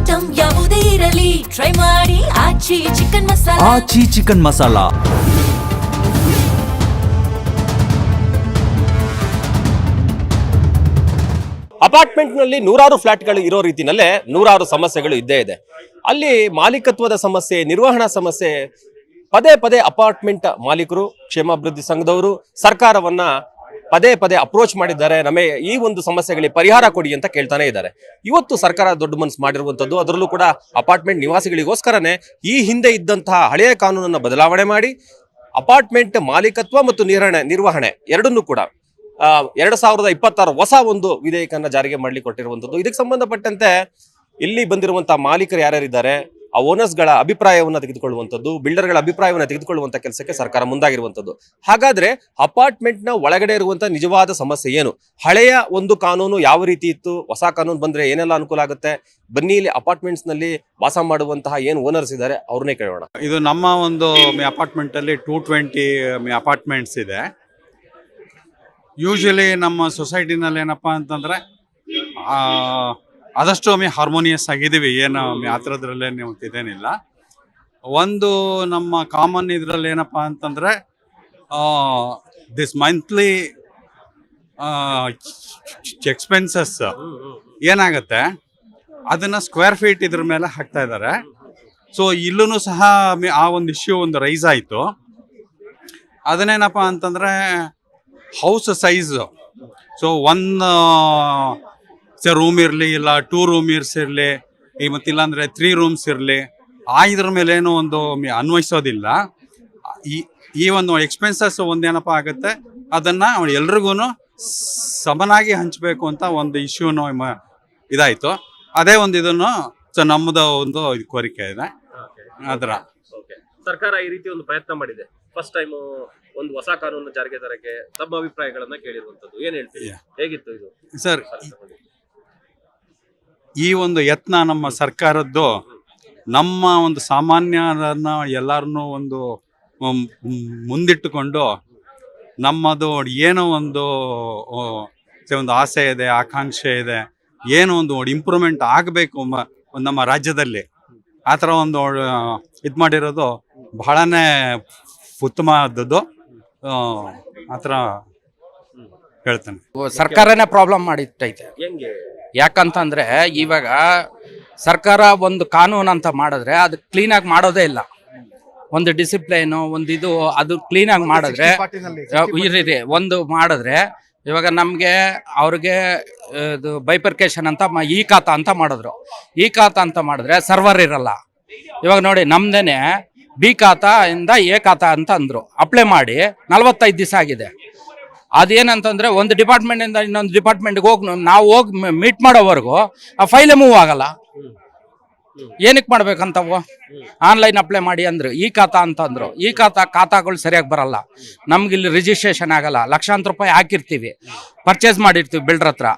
Item ಯಾವುದೇ ಇರಲಿ try ಮಾಡಿ ಆಚಿ ಚಿಕನ್ ಮಸಾಲಾ. ಆಚಿ ಚಿಕನ್ ಮಸಾಲಾ. ಅಪಾರ್ಟ್ಮೆಂಟ್ನಲ್ಲಿ ನೂರಾರು ಫ್ಲಾಟ್ಗಳು ಇರೋ ರೀತಿನಲ್ಲೇ ನೂರಾರು ಸಮಸ್ಯೆಗಳು ಇದ್ದೇ ಇದೆ. ಅಲ್ಲಿ ಮಾಲೀಕತ್ವದ ಸಮಸ್ಯೆ, ನಿರ್ವಹಣಾ ಸಮಸ್ಯೆ, ಪದೇ ಪದೇ ಅಪಾರ್ಟ್ಮೆಂಟ್ ಮಾಲೀಕರು, ಕ್ಷೇಮಾಭಿವೃದ್ಧಿ ಸಂಘದವರು ಸರ್ಕಾರವನ್ನ ಪದೇ ಪದೇ ಅಪ್ರೋಚ್ ಮಾಡಿದ್ದಾರೆ. ನಮಗೆ ಈ ಒಂದು ಸಮಸ್ಯೆಗಳಿಗೆ ಪರಿಹಾರ ಕೊಡಿ ಅಂತ ಕೇಳ್ತಾನೆ ಇದ್ದಾರೆ. ಇವತ್ತು ಸರ್ಕಾರ ದೊಡ್ಡ ಮನಸ್ಸು ಮಾಡಿರುವಂಥದ್ದು, ಅದರಲ್ಲೂ ಕೂಡ ಅಪಾರ್ಟ್ಮೆಂಟ್ ನಿವಾಸಿಗಳಿಗೋಸ್ಕರನೇ ಈ ಹಿಂದೆ ಇದ್ದಂತಹ ಹಳೆಯ ಕಾನೂನನ್ನು ಬದಲಾವಣೆ ಮಾಡಿ ಅಪಾರ್ಟ್ಮೆಂಟ್ ಮಾಲೀಕತ್ವ ಮತ್ತು ನಿರ್ವಹಣೆ ಎರಡನ್ನೂ ಕೂಡ 2026 ಹೊಸ ಒಂದು ವಿಧೇಯಕನ್ನ ಜಾರಿಗೆ ಮಾಡ್ಲಿಕ್ಕೆ ಕೊಟ್ಟಿರುವಂಥದ್ದು. ಇದಕ್ಕೆ ಸಂಬಂಧಪಟ್ಟಂತೆ ಇಲ್ಲಿ ಬಂದಿರುವಂತಹ ಮಾಲೀಕರು ಯಾರ್ಯಾರಿದ್ದಾರೆ, ಆ ಓನರ್ಸ್ಗಳ ಅಭಿಪ್ರಾಯವನ್ನು ತೆಗೆದುಕೊಳ್ಳುವಂಥದ್ದು, ಬಿಲ್ಡರ್ಗಳ ಅಭಿಪ್ರಾಯವನ್ನು ತೆಗೆದುಕೊಳ್ಳುವಂಥ ಕೆಲಸಕ್ಕೆ ಸರ್ಕಾರ ಮುಂದಾಗಿರುವಂಥದ್ದು. ಹಾಗಾದ್ರೆ ಅಪಾರ್ಟ್ಮೆಂಟ್ನ ಒಳಗಡೆ ಇರುವಂತಹ ನಿಜವಾದ ಸಮಸ್ಯೆ ಏನು, ಹಳೆಯ ಒಂದು ಕಾನೂನು ಯಾವ ರೀತಿ ಇತ್ತು, ಹೊಸ ಕಾನೂನು ಬಂದ್ರೆ ಏನೆಲ್ಲ ಅನುಕೂಲ ಆಗುತ್ತೆ, ಬನ್ನಿ ಇಲ್ಲಿ ಅಪಾರ್ಟ್ಮೆಂಟ್ಸ್ ನಲ್ಲಿ ವಾಸ ಮಾಡುವಂತಹ ಏನು ಓನರ್ಸ್ ಇದ್ದಾರೆ ಅವ್ರನ್ನೇ ಕೇಳೋಣ. ಇದು ನಮ್ಮ ಒಂದು ಅಪಾರ್ಟ್ಮೆಂಟ್ ಅಲ್ಲಿ 220 ಅಪಾರ್ಟ್ಮೆಂಟ್ಸ್ ಇದೆ. ಯೂಶಲಿ ನಮ್ಮ ಸೊಸೈಟಿನಲ್ಲಿ ಏನಪ್ಪ ಅಂತಂದರೆ ಆದಷ್ಟು ಹಾರ್ಮೋನಿಯಸ್ ಆಗಿದ್ದೀವಿ, ಏನು ಆ ಥರದ್ರಲ್ಲೇನು ಇದೇನಿಲ್ಲ. ಒಂದು ನಮ್ಮ ಕಾಮನ್ ಇದರಲ್ಲಿ ಏನಪ್ಪ ಅಂತಂದರೆ ದಿಸ್ ಮಂತ್ಲಿ ಎಕ್ಸ್ಪೆನ್ಸಸ್ ಏನಾಗುತ್ತೆ ಅದನ್ನು ಸ್ಕ್ವೇರ್ ಫೀಟ್ ಇದ್ರ ಮೇಲೆ ಹಾಕ್ತಾ ಇದ್ದಾರೆ. ಸೊ ಇಲ್ಲೂ ಸಹ ಆ ಒಂದು ಇಶ್ಯೂ ಒಂದು ರೈಸ್ ಆಯಿತು. ಅದನ್ನೇನಪ್ಪ ಅಂತಂದರೆ ಹೌಸ್ ಸೈಜು, ಸೊ ರೂಮ್ ಇರಲಿ, ಇಲ್ಲ 2 ರೂಮ್ಸ್ ಇರಲಿ, ಮತ್ತಿಲ್ಲ ಅಂದರೆ 3 ರೂಮ್ಸ್ ಇರಲಿ, ಇದ್ರ ಮೇಲೇನು ಒಂದು ಅನ್ವಯಿಸೋದಿಲ್ಲ. ಈ ಒಂದು ಎಕ್ಸ್ಪೆನ್ಸಸ್ ಒಂದೇನಪ್ಪ ಆಗುತ್ತೆ, ಅದನ್ನು ಎಲ್ರಿಗೂ ಸಮನಾಗಿ ಹಂಚಬೇಕು ಅಂತ ಒಂದು ಇಶ್ಯೂನು ಇದಾಯಿತು. ಅದೇ ಒಂದು ಇದನ್ನು ಸೊ ನಮ್ಮದು ಒಂದು ಕೋರಿಕೆ ಇದೆ. ಅದರ ಸರ್ಕಾರ ಈ ರೀತಿ ಒಂದು ಪ್ರಯತ್ನ ಮಾಡಿದೆ. ಫಸ್ಟ್ ಟೈಮ್ ಒಂದು ಹೊಸ ಕಾನೂನು ಜಾರಿಗೆ ತರಕ್ಕೆ ತಮ್ಮ ಅಭಿಪ್ರಾಯಗಳನ್ನ ಕೇಳಿರುವಂತದ್ದು, ಏನ್ ಹೇಳ್ತೀರಿ, ಹೇಗಿತ್ತು ಇದು ಸರ್? ಈ ಒಂದು ಯತ್ನ ನಮ್ಮ ಸರ್ಕಾರದ್ದು ನಮ್ಮ ಒಂದು ಸಾಮಾನ್ಯರನ್ನ ಎಲ್ಲರನ್ನೂ ಒಂದು ಮುಂದಿಟ್ಟುಕೊಂಡು ನಮ್ಮದು ಏನೋ ಒಂದು ಆಸೆ ಇದೆ, ಆಕಾಂಕ್ಷೆ ಇದೆ, ಏನೋ ಒಂದು ಇಂಪ್ರೂವ್ಮೆಂಟ್ ಆಗಬೇಕು ನಮ್ಮ ರಾಜ್ಯದಲ್ಲಿ, ಆ ಥರ ಒಂದು ಇದು ಮಾಡಿರೋದು ಬಹಳನೇ ಉತ್ತಮವಾದದ್ದು. ಆ ಥರ ಹೇಳ್ತೇನೆ. ಸರ್ಕಾರನೇ ಪ್ರಾಬ್ಲಮ್ ಮಾಡಿಟ್ಟೈತೆ. ಯಾಕಂತಂದ್ರೆ ಇವಾಗ ಸರ್ಕಾರ ಒಂದು ಕಾನೂನು ಅಂತ ಮಾಡಿದ್ರೆ ಅದು ಕ್ಲೀನಾಗಿ ಮಾಡೋದೇ ಇಲ್ಲ. ಒಂದು ಡಿಸಿಪ್ಲೈನು ಒಂದು ಇದು ಅದು ಕ್ಲೀನಾಗಿ ಮಾಡಿದ್ರೆ ಒಂದು ಮಾಡಿದ್ರೆ, ಇವಾಗ ನಮಗೆ ಅವ್ರಿಗೆ ಇದು ಬೈಪರ್ಕೇಶನ್ ಅಂತ ಈ ಖಾತಾ ಅಂತ ಮಾಡಿದ್ರು. ಈ ಖಾತಾ ಅಂತ ಮಾಡಿದ್ರೆ ಸರ್ವರ್ ಇರಲ್ಲ. ಇವಾಗ ನೋಡಿ ನಮ್ದೇನೆ ಬಿ ಖಾತಾ ಇಂದ ಎ ಖಾತಾ ಅಂತ ಅಂದ್ರು, ಅಪ್ಲೈ ಮಾಡಿ 45 ದಿವಸ ಆಗಿದೆ. ಅದೇನಂತಂದ್ರೆ ಒಂದು ಡಿಪಾರ್ಟ್ಮೆಂಟಿಂದ ಇನ್ನೊಂದು ಡಿಪಾರ್ಟ್ಮೆಂಟ್ಗೆ ನಾವು ಹೋಗಿ ಮೀಟ್ ಮಾಡೋವರೆಗೂ ಆ ಫೈಲೇ ಮೂವ್ ಆಗಲ್ಲ. ಏನಕ್ಕೆ ಮಾಡ್ಬೇಕಂತವು? ಆನ್ಲೈನ್ ಅಪ್ಲೈ ಮಾಡಿ ಅಂದ್ರು, ಈ ಖಾತಾ ಅಂತ ಅಂದ್ರು. ಈ ಖಾತಾಗಳು ಸರಿಯಾಗಿ ಬರಲ್ಲ. ನಮ್ಗೆ ಇಲ್ಲಿ ರಿಜಿಸ್ಟ್ರೇಷನ್ ಆಗಲ್ಲ. ಲಕ್ಷಾಂತರ ರೂಪಾಯಿ ಹಾಕಿರ್ತೀವಿ, ಪರ್ಚೇಸ್ ಮಾಡಿರ್ತೀವಿ ಬಿಲ್ಡರ್ ಹತ್ರ,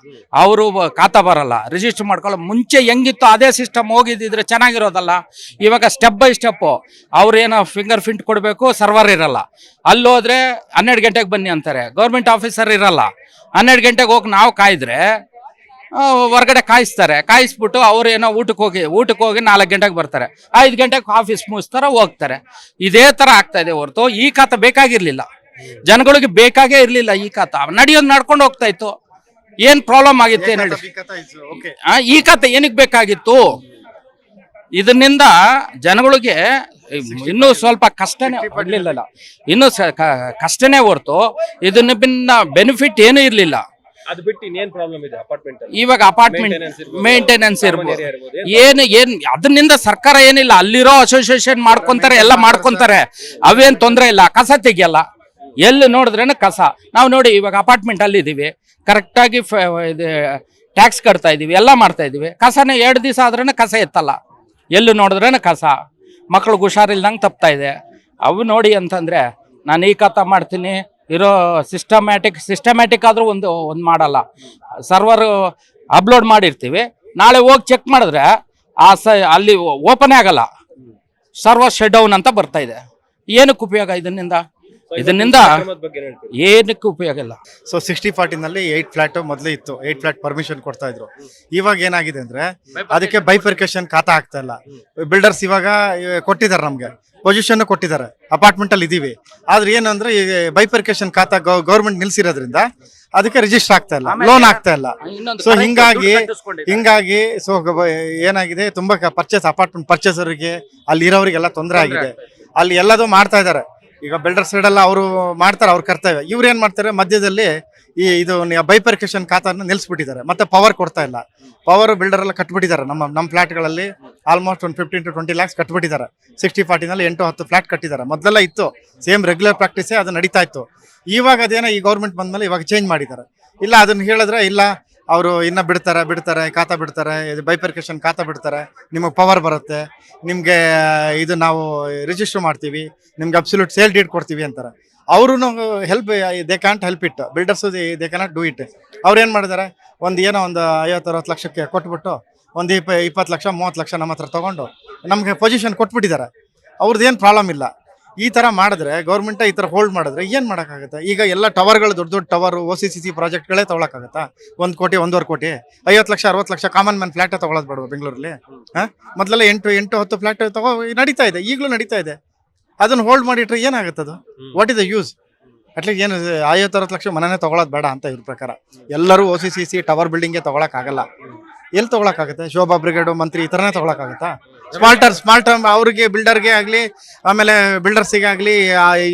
ಅವರು ಖಾತಾ ಬರಲ್ಲ, ರಿಜಿಸ್ಟರ್ ಮಾಡ್ಕೊಳ್ಳೋ. ಮುಂಚೆ ಹೆಂಗಿತ್ತು ಅದೇ ಸಿಸ್ಟಮ್ ಹೋಗಿದ್ದಿದ್ರೆ ಚೆನ್ನಾಗಿರೋದಲ್ಲ. ಇವಾಗ ಸ್ಟೆಪ್ ಬೈ ಸ್ಟೆಪ್ಪು ಅವ್ರೇನೋ ಫಿಂಗರ್ ಪ್ರಿಂಟ್ ಕೊಡಬೇಕು, ಸರ್ವರ್ ಇರಲ್ಲ. ಅಲ್ಲೋದ್ರೆ 12 ಗಂಟೆಗೆ ಬನ್ನಿ ಅಂತಾರೆ, ಗೌರ್ಮೆಂಟ್ ಆಫೀಸರ್ ಇರಲ್ಲ. 12 ಗಂಟೆಗೆ ಹೋಗಿ ನಾವು ಕಾಯಿದ್ರೆ ಹೊರಗಡೆ ಕಾಯಿಸ್ಬಿಟ್ಟು ಅವ್ರು ಏನೋ ಊಟಕ್ಕೆ ಹೋಗಿ 4 ಗಂಟೆಗೆ ಬರ್ತಾರೆ, 5 ಗಂಟೆಗೆ ಆಫೀಸ್ ಮುಗಿಸ್ತಾರೆ, ಹೋಗ್ತಾರೆ. ಇದೇ ತರ ಆಗ್ತಾ ಇದೆ ಹೊರತು ಈ ಖಾತಾ ಬೇಕಾಗಿರ್ಲಿಲ್ಲ. ಜನಗಳಿಗೆ ಬೇಕಾಗೇ ಇರ್ಲಿಲ್ಲ. ಈ ಖಾತಾ ನಡೆಯೋದು ನಡ್ಕೊಂಡು ಹೋಗ್ತಾ ಇತ್ತು. ಏನ್ ಪ್ರಾಬ್ಲಮ್ ಆಗಿತ್ತು ಏನ್ ಹೇಳಿ? ಈ ಖಾತಾ ಏನಕ್ಕೆ ಬೇಕಾಗಿತ್ತು? ಇದರಿಂದ ಜನಗಳಿಗೆ ಇನ್ನೂ ಸ್ವಲ್ಪ ಕಷ್ಟನೇ ಇರ್ಲಿಲ್ಲ, ಇನ್ನೂ ಕಷ್ಟನೇ ಹೊರತು ಇದನ್ನ ಬೆನಿಫಿಟ್ ಏನೂ ಇರ್ಲಿಲ್ಲ. ಅದು ಬಿಟ್ಟು ಇನ್ನೇನ್ ಪ್ರಾಬ್ಲಮ್ ಇದೆ ಅಪಾರ್ಟ್ಮೆಂಟ್ ಅಲ್ಲಿ? ಇವಾಗ ಅಪಾರ್ಟ್ಮೆಂಟ್ ಮೇಂಟೆನೆನ್ಸ್ ಇರ್ಬೋದು, ಏನ್ ಅದರಿಂದ ಸರ್ಕಾರ ಏನಿಲ್ಲ, ಅಲ್ಲಿರೋ ಅಸೋಸಿಯೇಷನ್ ಮಾಡ್ಕೊಂತಾರೆ, ಎಲ್ಲ ಮಾಡ್ಕೊಂತಾರೆ, ಅವೇನ್ ತೊಂದರೆ ಇಲ್ಲ. ಕಸ ತೆಗಿಯಲ್ಲ, ಎಲ್ಲಿ ನೋಡಿದ್ರೇನು ಕಸ. ನಾವು ನೋಡಿ ಇವಾಗ ಅಪಾರ್ಟ್ಮೆಂಟ್ ಅಲ್ಲಿ ಇದೀವಿ, ಕರೆಕ್ಟಾಗಿ ಟ್ಯಾಕ್ಸ್ ಕಟ್ತಾ ಇದೀವಿ, ಎಲ್ಲ ಮಾಡ್ತಾ ಇದೀವಿ. ಕಸನೇ 2 ದಿವಸ ಆದ್ರೂ ಕಸ ಎತ್ತಲ್ಲ, ಎಲ್ಲಿ ನೋಡಿದ್ರೇನು ಕಸ. ಮಕ್ಳಿಗೆ ಹುಷಾರಿಲ್ದಂಗೆ ತಪ್ತಾ ಇದೆ. ಅವು ನೋಡಿ ಅಂತಂದ್ರೆ ನಾನು ಈ ಖಾತಾ ಮಾಡ್ತೀನಿ, ಇರೋ ಸಿಸ್ಟಮ್ಯಾಟಿಕ್ ಆದ್ರೂ ಒಂದು ಮಾಡಲ್ಲ. ಸರ್ವರ್ ಅಪ್ಲೋಡ್ ಮಾಡಿರ್ತೀವಿ, ನಾಳೆ ಹೋಗಿ ಚೆಕ್ ಮಾಡಿದ್ರೆ ಅಲ್ಲಿ ಓಪನ್ ಆಗಲ್ಲ, ಸರ್ವರ್ ಶಟ್ ಡೌನ್ ಅಂತ ಬರ್ತಾ ಇದೆ. ಏನಕ್ಕೆ ಉಪಯೋಗ ಇದನ್ನಿಂದ? ಇದರಿಂದ ಏನಕ್ಕೂ ಉಪಯೋಗ ಇಲ್ಲ. ಸೊ 60-40ನಲ್ಲಿ 8 ಫ್ಲಾಟ್ ಮೊದಲೇ ಇತ್ತು, 8 ಫ್ಲಾಟ್ ಪರ್ಮಿಷನ್ ಕೊಡ್ತಾ ಇದ್ರು. ಇವಾಗ ಏನಾಗಿದೆ ಅಂದ್ರೆ ಅದಕ್ಕೆ ಬೈಫರ್ಕೇಶನ್ ಖಾತಾ ಆಗ್ತಾ ಇಲ್ಲ. ಬಿಲ್ಡರ್ಸ್ ಇವಾಗ ಕೊಟ್ಟಿದ್ದಾರೆ, ನಮ್ಗೆ ಪೊಸಿಷನ್ ಕೊಟ್ಟಿದ್ದಾರೆ, ಅಪಾರ್ಟ್ಮೆಂಟ್ ಅಲ್ಲಿ ಇದೀವಿ. ಆದ್ರೆ ಏನಂದ್ರೆ ಈ ಬೈಫರ್ಕೇಶನ್ ಖಾತಾ ಗೌರ್ಮೆಂಟ್ ನಿಲ್ಸಿರೋದ್ರಿಂದ ಅದಕ್ಕೆ ರಿಜಿಸ್ಟರ್ ಆಗ್ತಾ ಇಲ್ಲ, ಲೋನ್ ಆಗ್ತಾ ಇಲ್ಲ. ಸೊ ಹಿಂಗಾಗಿ ಸೊ ಏನಾಗಿದೆ, ತುಂಬಾ ಅಪಾರ್ಟ್ಮೆಂಟ್ ಪರ್ಚೇಸರ್ಗೆ ಅಲ್ಲಿ ಇರೋರಿಗೆಲ್ಲ ತೊಂದರೆ ಆಗಿದೆ. ಅಲ್ಲಿ ಎಲ್ಲದೂ ಮಾಡ್ತಾ ಇದ್ದಾರೆ. ಈಗ ಬಿಲ್ಡರ್ ಸೈಡ್ ಎಲ್ಲ ಅವರು ಮಾಡ್ತಾರೆ, ಅವ್ರ ಕರ್ತವ್ಯ. ಇವ್ರು ಏನ್ ಮಾಡ್ತಾರೆ, ಮಧ್ಯದಲ್ಲಿ ಇದು ಬೈಫರ್ಕೇಶನ್ ಖಾತಾನ ನಿಲ್ಸ್ಬಿಟ್ಟಿದ್ದಾರೆ. ಮತ್ತೆ ಪವರ್ ಕೊಡ್ತಾ ಇಲ್ಲ. ಪವರ್ ಬಿಲ್ಡರ್ ಎಲ್ಲ ಕಟ್ಬಿಟ್ಟಿದ್ದಾರೆ. ನಮ್ಮ ಫ್ಲಾಟ್ಗಳಲ್ಲಿ ಆಲ್ಮೋಸ್ಟ್ ಒಂದು 15 to 20 lakhs ಕಟ್ಬಿಟ್ಟಿದ್ದಾರೆ. 60-40ನಲ್ಲಿ 8-10 ಫ್ಲಾಟ್ ಕಟ್ಟಿದ್ದಾರೆ. ಮೊದಲೆಲ್ಲ ಇತ್ತು, ಸೇಮ್ ರೆಗ್ಯುಲರ್ ಪ್ರಾಕ್ಟೀಸೇ ಅದು ನಡೀತಾ ಇತ್ತು. ಇವಾಗ ಅದೇನೋ ಈ ಗೌರ್ಮೆಂಟ್ ಬಂದ್ಮೇಲೆ ಇವಾಗ ಚೇಂಜ್ ಮಾಡಿದ್ದಾರೆ. ಇಲ್ಲ ಅದನ್ನ ಹೇಳಿದ್ರೆ ಇಲ್ಲ, ಅವರು ಇನ್ನ ಬಿಡ್ತಾರೆ, ಖಾತಾ ಬಿಡ್ತಾರೆ, ಬೈಫರ್ಕೇಶನ್ ಖಾತಾ ಬಿಡ್ತಾರೆ, ನಿಮಗೆ ಪವರ್ ಬರುತ್ತೆ, ನಿಮಗೆ ಇದು ನಾವು ರಿಜಿಸ್ಟರ್ ಮಾಡ್ತೀವಿ, ನಿಮ್ಗೆ ಅಬ್ಸಲ್ಯೂಟ್ ಸೇಲ್ ಡೀಡ್ ಕೊಡ್ತೀವಿ ಅಂತಾರೆ. ಅವರು help they can't help it, builders they cannot do it. ಅವ್ರು ಏನು ಮಾಡಿದ್ದಾರೆ, ಒಂದು 50-60 ಲಕ್ಷಕ್ಕೆ ಕೊಟ್ಬಿಟ್ಟು ಒಂದು 20 ಲಕ್ಷ 30 ಲಕ್ಷ ನಮ್ಮ ಹತ್ರ ತೊಗೊಂಡು ನಮಗೆ ಪೊಸಿಷನ್ ಕೊಟ್ಬಿಟ್ಟಿದ್ದಾರೆ. ಅವ್ರದ್ದೇನು ಪ್ರಾಬ್ಲಮ್ ಇಲ್ಲ. ಈ ಥರ ಮಾಡಿದ್ರೆ ಗೌರ್ಮೆಂಟ್ ಈ ಥರ ಹೋಲ್ಡ್ ಮಾಡಿದ್ರೆ ಏನು ಮಾಡೋಕ್ಕಾಗುತ್ತೆ? ಈಗ ಎಲ್ಲ ಟವರ್ಗಳು ದೊಡ್ಡ ಟವರ್ OCCC ಪ್ರಾಜೆಕ್ಟ್ಗಳೇ ತೊಗೊಳಕ್ಕಾಗತ್ತಾ? 1 ಕೋಟಿ 1.5 ಕೋಟಿ 50 ಲಕ್ಷ 60 ಲಕ್ಷ ಕಾಮನ್ ಮ್ಯಾನ್ ಫ್ಲಾಟೇ ತೊಗೊಳೋದು ಬೇಡ ಬೆಂಗಳೂರಲ್ಲಿ? ಮೊದಲೆಲ್ಲ 8-10 ಫ್ಲಾಟ್ ನಡೀತಾ ಇದೆ, ಈಗಲೂ ನಡೀತಾ ಇದೆ. ಅದನ್ನು ಹೋಲ್ಡ್ ಮಾಡಿಟ್ರೆ ಏನಾಗುತ್ತೆ? ಅದು what is the use? At least ಏನು 50-60 ಲಕ್ಷ ಮನೆನೇ ತೊಗೊಳೋದು ಬೇಡ ಅಂತ ಇವ್ರ ಪ್ರಕಾರ. ಎಲ್ಲರೂ OCCC ಟವರ್ ಬಿಲ್ಡಿಂಗ್ಗೆ ತೊಗೊಳಕ್ಕಾಗಲ್ಲ. ಎಲ್ಲಿ ತೊಗೊಳಕ್ಕಾಗುತ್ತೆ? ಶೋಭಾ ಬ್ರಿಗೇಡು ಮಂತ್ರಿ ಈ ಥರನೇ ತೊಗೊಳಕ್ಕಾಗತ್ತಾ? ಸ್ಮಾಲ್ ಟರ್ಮ್ ಅವ್ರಿಗೆ ಬಿಲ್ಡರ್ಗೆ ಆಗಲಿ, ಆಮೇಲೆ ಬಿಲ್ಡರ್ಸಿಗೆ ಆಗಲಿ,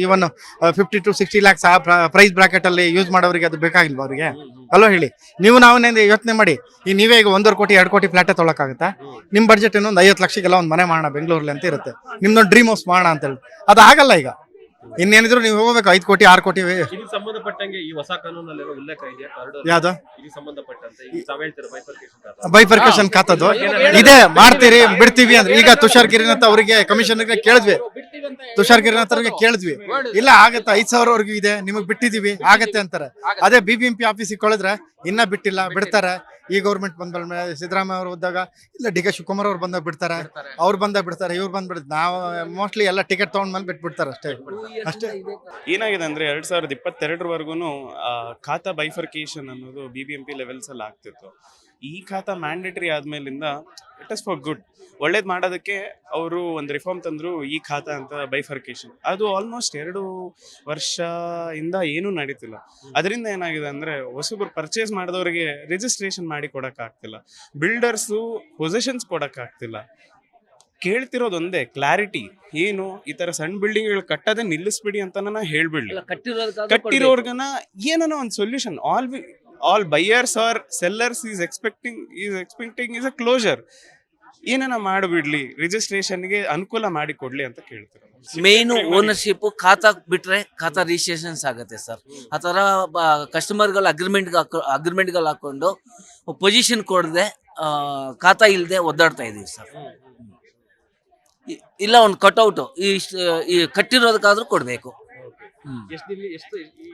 ಇವನ್ 50 to 60 lakhs ಪ್ರೈಸ್ ಬ್ರಾಕೆಟ್ ಅಲ್ಲಿ ಯೂಸ್ ಮಾಡೋರಿಗೆ ಅದು ಬೇಕಾಗಿಲ್ವಾ ಅವ್ರಿಗೆ? ಅಲ್ವಾ ಹೇಳಿ? ನಾವೇ ಯೋಚನೆ ಮಾಡಿ. ನೀವೇ ಈಗ 1.5 ಕೋಟಿ 2 ಕೋಟಿ ಫ್ಲಾಟೇ ತೊಗೊಳಕ್ಕಾಗತ್ತಾ? ನಿಮ್ಮ ಬಡ್ಜೆಟ್ ಇನ್ನೊಂದು 50 ಲಕ್ಷಕ್ಕೆಲ್ಲ ಒಂದು ಮನೆ ಮಾಡೋಣ ಬೆಂಗಳೂರಲ್ಲಿ ಅಂತ ಇರುತ್ತೆ. ನಿಮ್ದೊಂದು ಡ್ರೀಮ್ ಹೌಸ್ ಮಾಡೋಣ ಅಂತ ಹೇಳಿ ಅದು ಆಗಲ್ಲ. ಈಗ ಇನ್ನೇನಿದ್ರು ನೀವು ಹೋಗ್ಬೇಕು 5 ಕೋಟಿ 6 ಕೋಟಿ. ಸಂಬಂಧಪಟ್ಟಂಗೆ ಈ ಹೊಸ ಕಾನೂನಲ್ಲಿ ಉಲ್ಲೇಖ ಇದೆಯಾ? ಯಾವ್ದು ಸಂಬಂಧಪಟ್ಟಂತೆ ಬೈಫರ್ಕೇಶನ್ ಖಾತದ್ದು ಇದೆ, ಮಾಡ್ತೀರಿ ಬಿಡ್ತೀವಿ ಅಂದ್ರೆ. ಈಗ ತುಷಾರ್ ಗಿರಿನಾಥ್ ಅವರಿಗೆ ಕಮಿಷನರ್ಗೆ ಕೇಳಿದ್ವಿ, ತುಷಾರ್ ಗಿರಿನಾಥ್ ಅವ್ರಿಗೆ ಕೇಳಿದ್ವಿ, ಇಲ್ಲ ಆಗತ್ತೆ 5,000 ಇದೆ, ನಿಮಗ್ ಬಿಟ್ಟಿದೀವಿ ಆಗತ್ತೆ ಅಂತಾರೆ. ಅದೇ BBMP ಆಫೀಸಿಗೆ ಕೊಳಿದ್ರೆ ಇನ್ನ ಬಿಟ್ಟಿಲ್ಲ, ಬಿಡ್ತಾರೆ. ಈ ಗೌರ್ಮೆಂಟ್ ಬಂದ್ಮೇಲೆ ಸಿದ್ದರಾಮಯ್ಯ ಅವರು ಹೋದಾಗ ಇಲ್ಲ, DK ಶಿವಕುಮಾರ್ ಅವ್ರು ಬಂದಾಗ ಬಿಡ್ತಾರೆ, ಅವ್ರು ಬಂದಾಗ ಬಿಡ್ತಾರೆ, ಇವ್ರು ಬಂದ್ಬಿಡ್ತಾರೆ. ನಾವು ಮೋಸ್ಟ್ಲಿ ಎಲ್ಲ ಟಿಕೆಟ್ ತಗೊಂಡ್ಮೇಲೆ ಬಿಟ್ಬಿಡ್ತಾರೆ ಅಷ್ಟೇ. ಏನಾಗಿದೆ ಅಂದ್ರೆ 2022ವರೆಗೂ ಖಾತಾ ಬೈಫರ್ಕೇಶನ್ ಅನ್ನೋದು BBMP ಲೆವೆಲ್ಸ್ ಅಲ್ಲಿ ಆಗ್ತಿತ್ತು. ಈ ಖಾತಾ ಮ್ಯಾಂಡೇಟರಿ ಆದ್ಮೇಲಿಂದ ಇಟ್ ಇಸ್ ಫಾರ್ ಗುಡ್, ಒಳ್ಳೇದ್ ಮಾಡೋದಕ್ಕೆ ಅವರು ಒಂದು ರಿಫಾರ್ಮ್ ತಂದ್ರು. ಈ ಖಾತಾ ಅಂತ ಬೈಫರ್ಕೇಶನ್ ಅದು ಆಲ್ಮೋಸ್ಟ್ 2 ವರ್ಷದಿಂದ ಏನೂ ನಡೀತಿಲ್ಲ. ಅದರಿಂದ ಏನಾಗಿದೆ ಅಂದ್ರೆ ಹೊಸಬ್ರು ಪರ್ಚೇಸ್ ಮಾಡಿದವರಿಗೆ ರಿಜಿಸ್ಟ್ರೇಷನ್ ಮಾಡಿ ಕೊಡಕ್ ಆಗ್ತಿಲ್ಲ, ಬಿಲ್ಡರ್ಸು ಪೊಸಿಷನ್ಸ್ ಕೊಡಕ್ ಆಗ್ತಿಲ್ಲ. ಕೇಳ್ತಿರೋದೊಂದೇ ಕ್ಲಾರಿಟಿ ಏನು, ಈ ತರ ಸಣ್ಣ ಬಿಲ್ಡಿಂಗ್ಗಳು ಕಟ್ಟೋದೇ ನಿಲ್ಲಿಸ್ಬಿಡಿ ಅಂತ ನಾನು ಹೇಳ್ಬಿಡ್ಲಿ. ಕಟ್ಟಿರೋರ್ಗನ ಏನೋ ಒಂದು solution. All buyers or sellers is expecting is a closure. ಏನೇನ ಮಾಡಿಬಿಡ್ಲಿ, ರಿಜಿಸ್ಟ್ರೇಷನ್ಗೆ ಅನುಕೂಲ ಮಾಡಿ ಕೊಡ್ಲಿ ಅಂತ ಕೇಳ್ತಾರೆ. ಮೇನ್ ಓನರ್ಶಿಪ್ ಖಾತಾ ಬಿಟ್ರೆ ಖಾತಾ ರಿಜಿಸ್ಟ್ರೇಷನ್ಸ್ ಆಗುತ್ತೆ ಸರ್. ಆ ಥರ ಕಸ್ಟಮರ್ಗಳು ಅಗ್ರಿಮೆಂಟ್ಗಳು ಹಾಕೊಂಡು ಪೊಸಿಷನ್ ಕೊಡದೆ ಖಾತಾ ಇಲ್ಲದೆ ಒದ್ದಾಡ್ತಾ ಇದೀವಿ ಸರ್. ಇಲ್ಲ ಒಂದು ಕಟ್ಔಟ್ ಈ ಕಟ್ಟಿರೋದಕ್ಕಾದ್ರೂ ಕೊಡಬೇಕು.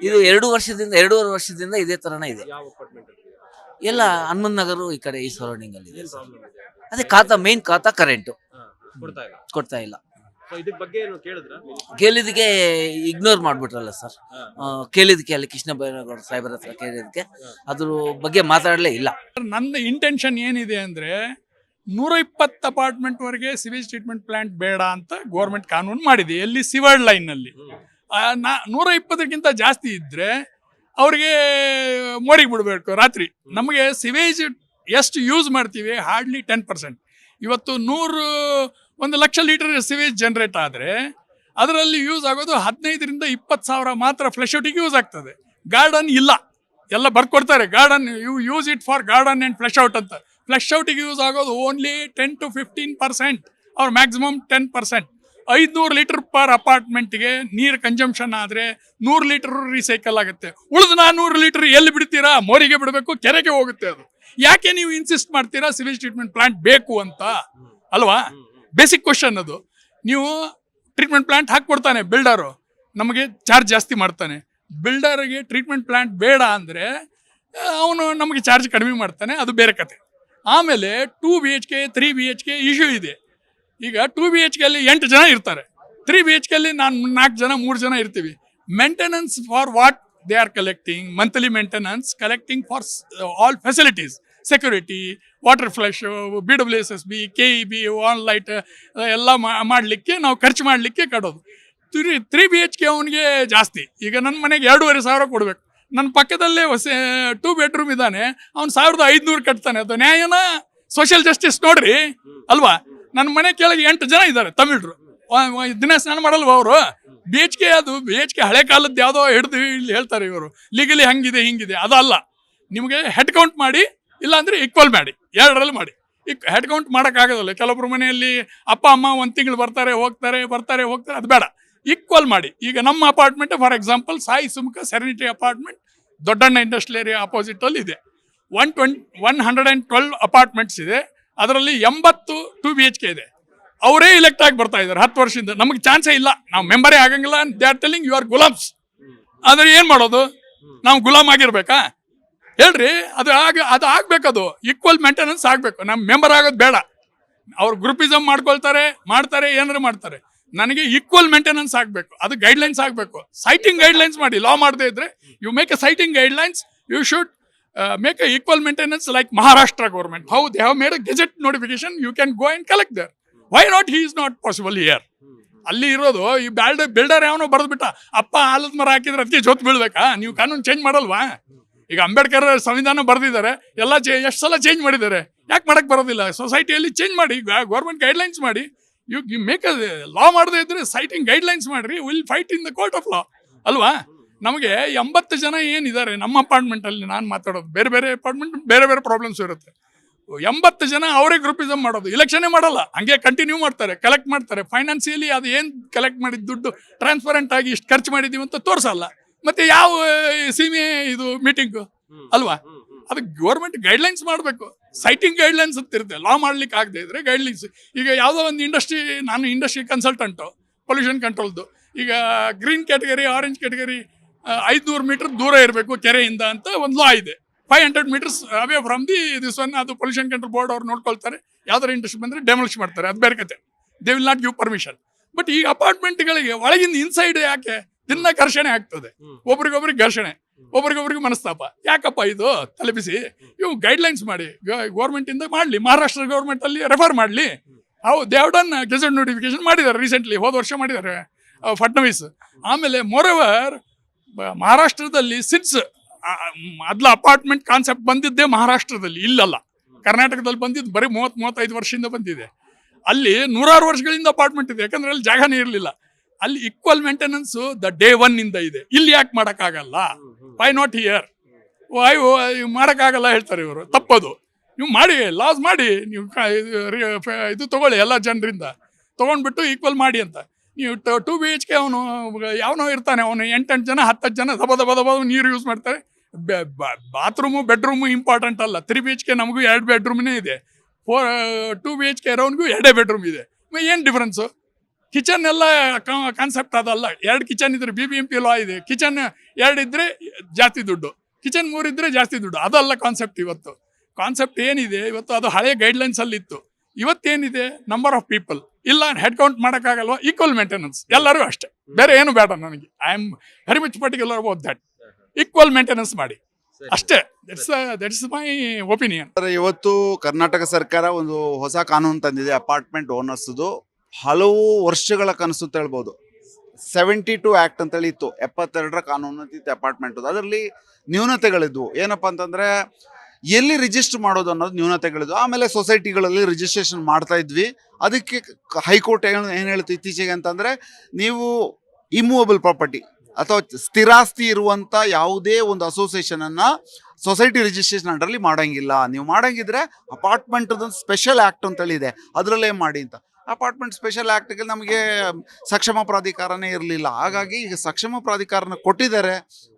ಇದು 2 ವರ್ಷದಿಂದ ಇದೇ ತರನೇ ಇದೆ. ಎಲ್ಲ ಹನುಮಂತ ನಗರ ಈ ಕಡೆ ಈ ಸರೌಂಡಿಂಗ್ ಅಲ್ಲಿ ಇದೆ. ಅದೇ ಖಾತಾ ಮೇನ್ ಖಾತಾ ಕರೆಂಟ್ ಕೊಡ್ತಾ ಇಲ್ಲ. ಕೇಳಿದಕ್ಕೆ ಇಗ್ನೋರ್ ಮಾಡ್ಬಿಟ್ರಲ್ಲ ಸರ್. ಕೇಳಿದಕ್ಕೆ ಅಲ್ಲಿ ಕೃಷ್ಣ ಬೈರೇಗೌಡ ಸಾಹೇಬರ ಹತ್ರ ಕೇಳಿದಕ್ಕೆ ಅದ್ರ ಬಗ್ಗೆ ಮಾತಾಡಲೇ ಇಲ್ಲ. ನನ್ನ ಇಂಟೆನ್ಷನ್ ಏನಿದೆ ಅಂದ್ರೆ 120 ಅಪಾರ್ಟ್ಮೆಂಟ್ ವರೆಗೆ ಸಿವೇಜ್ ಟ್ರೀಟ್ಮೆಂಟ್ ಪ್ಲಾಂಟ್ ಬೇಡ ಅಂತ ಗೌರ್ಮೆಂಟ್ ಕಾನೂನು ಮಾಡಿದೆ. ಎಲ್ಲಿ ಸಿವರ್ಡ್ ಲೈನ್ ನಲ್ಲಿ 120ಕ್ಕಿಂತ ಜಾಸ್ತಿ ಇದ್ರೆ ಅವ್ರಿಗೆ ಮೋರಿಗೆ ಬಿಡಬೇಕು ರಾತ್ರಿ. ನಮಗೆ ಸಿವೇಜ್ ಎಷ್ಟು ಯೂಸ್ ಮಾಡ್ತೀವಿ ಹಾರ್ಡ್ಲಿ 10%. ಇವತ್ತು 1 ಲಕ್ಷ ಲೀಟರ್ ಸಿವೇಜ್ ಜನರೇಟ್ ಆದರೆ ಅದರಲ್ಲಿ ಯೂಸ್ ಆಗೋದು 15,000 to 20,000 ಮಾತ್ರ ಫ್ಲಶ್ ಔಟಿಗೆ ಯೂಸ್ ಆಗ್ತದೆ. ಗಾರ್ಡನ್ ಇಲ್ಲ, ಎಲ್ಲ ಬರ್ಕೊಡ್ತಾರೆ garden you use it for garden and flush out ಅಂತ. ಫ್ಲಶ್ ಔಟಿಗೆ ಯೂಸ್ ಆಗೋದು ಓನ್ಲಿ 10 to 15% ಅವ್ರ ಮ್ಯಾಕ್ಸಿಮಮ್ 10%. 500 ಲೀಟರ್ ಪರ್ ಅಪಾರ್ಟ್ಮೆಂಟ್ಗೆ ನೀರು ಕನ್ಸಂಪ್ಷನ್ ಆದರೆ 100 ಲೀಟರ್ ರೀಸೈಕಲ್ ಆಗುತ್ತೆ. ಉಳಿದ 400 ಲೀಟರ್ ಎಲ್ಲಿ ಬಿಡ್ತೀರಾ? ಮೋರಿಗೆ ಬಿಡಬೇಕು, ಕೆರೆಗೆ ಹೋಗುತ್ತೆ. ಅದು ಯಾಕೆ ನೀವು ಇನ್ಸಿಸ್ಟ್ ಮಾಡ್ತೀರಾ ಸಿವೇಜ್ ಟ್ರೀಟ್ಮೆಂಟ್ ಪ್ಲಾಂಟ್ ಬೇಕು ಅಂತ? ಅಲ್ವಾ? ಬೇಸಿಕ್ ಕ್ವಶನ್ ಅದು. ನೀವು ಟ್ರೀಟ್ಮೆಂಟ್ ಪ್ಲಾಂಟ್ ಹಾಕ್ಕೊಡ್ತಾನೆ ಬಿಲ್ಡರು, ನಮಗೆ ಚಾರ್ಜ್ ಜಾಸ್ತಿ ಮಾಡ್ತಾನೆ. ಬಿಲ್ಡರ್ಗೆ ಟ್ರೀಟ್ಮೆಂಟ್ ಪ್ಲಾಂಟ್ ಬೇಡ ಅಂದರೆ ಅವನು ನಮಗೆ ಚಾರ್ಜ್ ಕಡಿಮೆ ಮಾಡ್ತಾನೆ, ಅದು ಬೇರೆ ಕತೆ. ಆಮೇಲೆ 2 BHK 3 BHK ಇಶ್ಯೂ ಇದೆ. ಈಗ 2 BHK ಅಲ್ಲಿ 8 ಜನ ಇರ್ತಾರೆ, 3 BHK ಅಲ್ಲಿ ನಾನು 4 ಜನ 3 ಜನ ಇರ್ತೀವಿ. Maintenance for what they are collecting, monthly maintenance, collecting for all facilities, security, water flush, BWSSB, KEB, on light ಎಲ್ಲ ಮಾಡಲಿಕ್ಕೆ ನಾವು ಖರ್ಚು ಮಾಡಲಿಕ್ಕೆ ಕಟ್ಟೋದು. 3 BHK ಅವನಿಗೆ ಜಾಸ್ತಿ. ಈಗ ನನ್ನ ಮನೆಗೆ 2,500 ಕೊಡಬೇಕು. ನನ್ನ ಪಕ್ಕದಲ್ಲೇ 2 bedroom ಇದ್ದಾನೆ, ಅವ್ನು 1,500 ಕಟ್ತಾನೆ. ಅದು ನ್ಯಾಯನ? ಸೋಷಿಯಲ್ ಜಸ್ಟಿಸ್ ನೋಡ್ರಿ ಅಲ್ವಾ? ನನ್ನ ಮನೆ ಕೆಳಗೆ 8 ಜನ ಇದ್ದಾರೆ ತಮಿಳ್ರು, ದಿನ ಸ್ನಾನ ಮಾಡಲ್ವ ಅವರು? BHK ಅದು BHK ಹಳೆ ಕಾಲದ್ದು ಯಾವುದೋ ಹಿಡಿದು ಇಲ್ಲಿ ಹೇಳ್ತಾರೆ ಇವರು ಲೀಗಲಿ ಹಂಗಿದೆ ಹಿಂಗಿದೆ. ಅದಲ್ಲ, ನಿಮಗೆ ಹೆಡ್ ಕೌಂಟ್ ಮಾಡಿ, ಇಲ್ಲಾಂದ್ರೆ ಈಕ್ವಲ್ ಮಾಡಿ, 2ರಲ್ಲಿ ಮಾಡಿ. ಹೆಡ್ ಕೌಂಟ್ ಮಾಡೋಕ್ಕಾಗೋದಿಲ್ಲ. ಕೆಲವೊಬ್ರು ಮನೆಯಲ್ಲಿ ಅಪ್ಪ ಅಮ್ಮ 1 ತಿಂಗಳು ಬರ್ತಾರೆ ಹೋಗ್ತಾರೆ, ಅದು ಬೇಡ, ಈಕ್ವಲ್ ಮಾಡಿ. ಈಗ ನಮ್ಮ apartment for example Sai Sumukha serenity apartment Doddanna industrial area opposite ಅಲ್ಲಿ ಇದೆ. 112 ಅಪಾರ್ಟ್ಮೆಂಟ್ಸ್ ಇದೆ. ಅದರಲ್ಲಿ 80 2 BHK ಇದೆ. ಅವರೇ ಇಲೆಕ್ಟ್ ಆಗಿ ಬರ್ತಾ ಇದ್ದಾರೆ 10 ವರ್ಷದಿಂದ. ನಮಗೆ ಚಾನ್ಸೇ ಇಲ್ಲ, ನಾವು ಮೆಂಬರೇ ಆಗಂಗಿಲ್ಲ. They are telling you are ಗುಲಾಮ್ಸ್. ಆದ್ರೆ ಏನ್ ಮಾಡೋದು? ನಾವು ಗುಲಾಮ್ ಆಗಿರ್ಬೇಕಾ? ಹೇಳ್ರಿ, ಅದು ಆಗ್ಬೇಕದು. ಈಕ್ವಲ್ ಮೇಂಟೆನೆನ್ಸ್ ಆಗ್ಬೇಕು. ನಮ್ಮ ಮೆಂಬರ್ ಆಗೋದು ಬೇಡ. ಅವ್ರು ಗ್ರೂಪಿಸಮ್ ಮಾಡ್ತಾರೆ, ಏನಾರು ಮಾಡ್ತಾರೆ. ನನಗೆ ಈಕ್ವಲ್ ಮೇಂಟೆನೆನ್ಸ್ ಆಗಬೇಕು, ಅದು ಗೈಡ್ಲೈನ್ಸ್ ಆಗಬೇಕು. ಸೈಟಿಂಗ್ ಗೈಡ್ಲೈನ್ಸ್ ಮಾಡಿ. ಲಾ ಮಾಡದೇ ಇದ್ರೆ you make a siting guidelines, you should make a equal maintenance like Maharashtra government. How they have made a gazette notification, you can go and collect there. Why not? He is not possible here. ಅಲ್ಲಿ ಇರೋದು ಈ builder ಯಾವನೋ ಬರೆದ್ಬಿಟ್ಟ, ಅಪ್ಪ ಆಲದ ಮರ ಹಾಕಿದ್ರೆ ಅದಕ್ಕೆ ಜೋತ್ ಬೀಳ್ಬೇಕಾ? ನೀವು ಕಾನೂನು ಚೇಂಜ್ ಮಾಡಲ್ವಾ? ಈಗ ಅಂಬೇಡ್ಕರ್ ಸಂವಿಧಾನ ಬರೆದಿದ್ದಾರೆ, ಎಲ್ಲ ಎಷ್ಟು ಸಲ ಚೇಂಜ್ ಮಾಡಿದ್ದಾರೆ. ಯಾಕೆ ಮಾಡಕ್ ಬರೋದಿಲ್ಲ? ಸೊಸೈಟಿಯಲ್ಲಿ ಚೇಂಜ್ ಮಾಡಿ, ಗೌರ್ಮೆಂಟ್ ಗೈಡ್ಲೈನ್ಸ್ ಮಾಡಿ. ಯು ಮೇಕ್ ಲಾ ಮಾಡದೇ ಇದ್ರೆ ಸೈಟಿಂಗ್ ಗೈಡ್ಲೈನ್ಸ್ ಮಾಡ್ರಿ. Will fight in the court of law ಅಲ್ವಾ? ನಮಗೆ 80 ಜನ ಏನಿದ್ದಾರೆ ನಮ್ಮ ಅಪಾರ್ಟ್ಮೆಂಟ್ ಅಲ್ಲಿ, ನಾನು ಮಾತಾಡೋದು ಬೇರೆ ಬೇರೆ ಅಪಾರ್ಟ್ಮೆಂಟ್ ಬೇರೆ ಬೇರೆ ಪ್ರಾಬ್ಲಮ್ಸ್ ಇರುತ್ತೆ. 80 ಜನ ಅವರೇ ಗ್ರೂಪಿಸಮ್ ಮಾಡೋದು, ಇಲೆಕ್ಷನ್ನೇ ಮಾಡಲ್ಲ, ಹಂಗೆ ಕಂಟಿನ್ಯೂ ಮಾಡ್ತಾರೆ, ಕಲೆಕ್ಟ್ ಮಾಡ್ತಾರೆ. ಫೈನಾನ್ಸಿಯಲಿ ಅದು ಏನು ಕಲೆಕ್ಟ್ ಮಾಡಿದ ದುಡ್ಡು ಟ್ರಾನ್ಸ್ಪರೆಂಟ್ ಆಗಿ ಇಷ್ಟು ಖರ್ಚು ಮಾಡಿದೀವಿ ಅಂತ ತೋರಿಸಲ್ಲ. ಮತ್ತೆ ಯಾವ ಸೀಮೆ ಇದು ಮೀಟಿಂಗು ಅಲ್ವಾ? ಅದಕ್ಕೆ ಗೌರ್ಮೆಂಟ್ ಗೈಡ್ಲೈನ್ಸ್ ಮಾಡಬೇಕು. ಸೈಟಿಂಗ್ ಗೈಡ್ಲೈನ್ಸ್ ಅಂತ ಇರುತ್ತೆ. ಲಾ ಮಾಡ್ಲಿಕ್ಕೆ ಆಗದೆ ಇದ್ರೆ ಗೈಡ್ಲೈನ್ಸ್. ಈಗ ಯಾವುದೋ ಒಂದು ಇಂಡಸ್ಟ್ರಿ, ನಾನು ಇಂಡಸ್ಟ್ರಿ ಕನ್ಸಲ್ಟೆಂಟು ಪೊಲ್ಯೂಷನ್ ಕಂಟ್ರೋಲ್ದು. ಈಗ green category, orange category 500 meter ದೂರ ಇರಬೇಕು ಕೆರೆಯಿಂದ ಅಂತ ಒಂದು ಲಾ ಇದೆ. 500 meters away from this one. ಅದು ಪೊಲ್ಯೂಷನ್ ಕಂಟ್ರೋಲ್ ಬೋರ್ಡ್ ಅವ್ರು ನೋಡ್ಕೊಳ್ತಾರೆ. ಯಾವ್ದಾರು ಇಂಡಸ್ಟ್ರಿ ಬಂದರೆ ಡೆಮಾಲಿಷ್ ಮಾಡ್ತಾರೆ, ಅದು ಬೇರೆ ಕತೆ. They will not give permission. But ಈ ಅಪಾರ್ಟ್ಮೆಂಟ್ಗಳಿಗೆ ಒಳಗಿಂದ ಇನ್ಸೈಡ್ ಯಾಕೆ ದಿನ ಘರ್ಷಣೆ ಆಗ್ತದೆ? ಒಬ್ರಿಗೊಬ್ರಿಗೆ ಘರ್ಷಣೆ, ಒಬ್ರಿಗೊಬ್ರಿಗೆ ಮನಸ್ತಾಪ. ಯಾಕಪ್ಪ ಇದು? ತಲೆಬಿಸಿ. ಇವು ಗೈಡ್ಲೈನ್ಸ್ ಮಾಡಿ, ಗೌರ್ಮೆಂಟ್ ಇಂದ ಮಾಡಲಿ. ಮಹಾರಾಷ್ಟ್ರ ಗೌರ್ಮೆಂಟ್ ಅಲ್ಲಿ ರೆಫರ್ ಮಾಡಲಿ. They have done gazette notification ಮಾಡಿದ್ದಾರೆ ರೀಸೆಂಟ್ಲಿ, ಹೋದ ವರ್ಷ ಮಾಡಿದ್ದಾರೆ ಫಡ್ನವೀಸ್. ಆಮೇಲೆ ಮೋರೆವರ್ ಮಹಾರಾಷ್ಟ್ರದಲ್ಲಿ ಸಿನ್ಸ್ ಮೊದಲ ಅಪಾರ್ಟ್ಮೆಂಟ್ ಕಾನ್ಸೆಪ್ಟ್ ಬಂದಿದ್ದೇ ಮಹಾರಾಷ್ಟ್ರದಲ್ಲಿ, ಇಲ್ಲಲ್ಲ. ಕರ್ನಾಟಕದಲ್ಲಿ ಬಂದಿದ್ದು ಬರೀ 30-35 ವರ್ಷದಿಂದ ಬಂದಿದೆ. ಅಲ್ಲಿ 100 ವರ್ಷಗಳಿಂದ ಅಪಾರ್ಟ್ಮೆಂಟ್ ಇದೆ, ಯಾಕಂದ್ರೆ ಅಲ್ಲಿ ಜಾಗನೇ ಇರಲಿಲ್ಲ. ಅಲ್ಲಿ ಈಕ್ವಲ್ ಮೇಂಟೆನೆನ್ಸ್ ಡೇ 1 ಇಂದ ಇದೆ. ಇಲ್ಲಿ ಯಾಕೆ ಮಾಡೋಕ್ಕಾಗಲ್ಲ? Why not here? ವೈ ಮಾಡೋಕ್ಕಾಗಲ್ಲ ಹೇಳ್ತಾರೆ ಇವರು. ತಪ್ಪದು. ನೀವು ಮಾಡಿ, ಲಾಸ್ ಮಾಡಿ, ನೀವು ಇದು ತಗೊಳ್ಳಿ ಎಲ್ಲ ಜನರಿಂದ ತೊಗೊಂಡ್ಬಿಟ್ಟು ಈಕ್ವಲ್ ಮಾಡಿ ಅಂತ. ನೀವು 2 BHK ಅವನು ಯಾವನೋ ಇರ್ತಾನೆ, ಅವನು 8 ಜನ 10 ಜನ ದಬ ನೀರು ಯೂಸ್ ಮಾಡ್ತಾರೆ. ಬಾತ್ರೂಮು ಬೆಡ್ರೂಮು ಇಂಪಾರ್ಟೆಂಟ್ ಅಲ್ಲ. 3 BHK ನಮಗೂ 2 ಬೆಡ್ರೂಮ್ನೇ ಇದೆ. 2 BHK ಇರೋನ್ಗೂ 2 ಬೆಡ್ರೂಮ್ ಇದೆ. ಏನು ಡಿಫ್ರೆನ್ಸು? ಕಿಚನ್ ಎಲ್ಲ ಕಾನ್ಸೆಪ್ಟ್ ಅದಲ್ಲ. 2 ಕಿಚನ್ ಇದ್ರೆ BBMP ಲಾ ಇದೆ. ಕಿಚನ್ 2 ಇದ್ರೆ ಜಾಸ್ತಿ ದುಡ್ಡು, ಕಿಚನ್ 3 ಇದ್ರೆ ಜಾಸ್ತಿ ದುಡ್ಡು. ಅದಲ್ಲ ಕಾನ್ಸೆಪ್ಟ್ ಇವತ್ತು. ಕಾನ್ಸೆಪ್ಟ್ ಏನಿದೆ ಇವತ್ತು, ಅದು ಹಳೆ ಗೈಡ್ಲೈನ್ಸ್ ಅಲ್ಲಿ ಇತ್ತು. ಇವತ್ತೇನಿದೆ? ನಂಬರ್ ಆಫ್ ಪೀಪಲ್ ಇಲ್ಲ, ಹೆಡ್ ಕೌಂಟ್ ಮಾಡೋಕ್ಕಾಗಲ್ವಾ? ಈಕ್ವಲ್ ಮೇಂಟೆನೆನ್ಸ್ ಎಲ್ಲರೂ ಅಷ್ಟೇ, ಬೇರೆ ಏನು ಬೇಡ ನನಗೆ. I am very much particular about that. Equal maintenance ಮಾಡಿ ಅಷ್ಟೇ. That's my opinion. ಇವತ್ತು ಕರ್ನಾಟಕ ಸರ್ಕಾರ ಒಂದು ಹೊಸ ಕಾನೂನು ತಂದಿದೆ ಅಪಾರ್ಟ್ಮೆಂಟ್ ಓನರ್ಸ್ದು. ಹಲವು ವರ್ಷಗಳ ಕನಸು ಅಂತ ಹೇಳ್ಬೋದು. 72 ಆಕ್ಟ್ ಅಂತೇಳಿ ಇತ್ತು, 72ರ ಕಾನೂನು ಇತ್ತು ಅಪಾರ್ಟ್ಮೆಂಟ್. ಅದರಲ್ಲಿ ನ್ಯೂನತೆಗಳಿದ್ವು. ಏನಪ್ಪ ಅಂತಂದ್ರೆ ಎಲ್ಲಿ ರಿಜಿಸ್ಟರ್ ಮಾಡೋದು ಅನ್ನೋದು ನ್ಯೂನತೆಗಳಿದ್ವು. ಆಮೇಲೆ ಸೊಸೈಟಿಗಳಲ್ಲಿ ರಿಜಿಸ್ಟ್ರೇಷನ್ ಮಾಡ್ತಾ ಇದ್ವಿ. ಅದಕ್ಕೆ ಹೈಕೋರ್ಟ್ ಏನು ಹೇಳ್ತು ಇತ್ತೀಚೆಗೆ ಅಂತಂದ್ರೆ, ನೀವು ಇಮ್ಮೂವಬಲ್ ಪ್ರಾಪರ್ಟಿ ಅಥವಾ ಸ್ಥಿರಾಸ್ತಿ ಇರುವಂತ ಯಾವುದೇ ಒಂದು ಅಸೋಸಿಯೇಷನ್ ಅನ್ನ ಸೊಸೈಟಿ ರಿಜಿಸ್ಟ್ರೇಷನ್ ಅಂಡರ್ಲಿ ಮಾಡಂಗಿಲ್ಲ. ನೀವು ಮಾಡಂಗಿದ್ರೆ ಅಪಾರ್ಟ್ಮೆಂಟ್ ಸ್ಪೆಷಲ್ ಆಕ್ಟ್ ಅಂತೇಳಿ ಇದೆ, ಅದರಲ್ಲೇ ಮಾಡಿ ಅಂತ. ಅಪಾರ್ಟ್ಮೆಂಟ್ ಸ್ಪೆಷಲ್ ಆಕ್ಟ್ಗೆ ನಮಗೆ ಸಕ್ಷಮ ಪ್ರಾಧಿಕಾರನೇ ಇರಲಿಲ್ಲ. ಹಾಗಾಗಿ ಈಗ ಸಕ್ಷಮ ಪ್ರಾಧಿಕಾರನ ಕೊಟ್ಟಿದ್ದಾರೆ.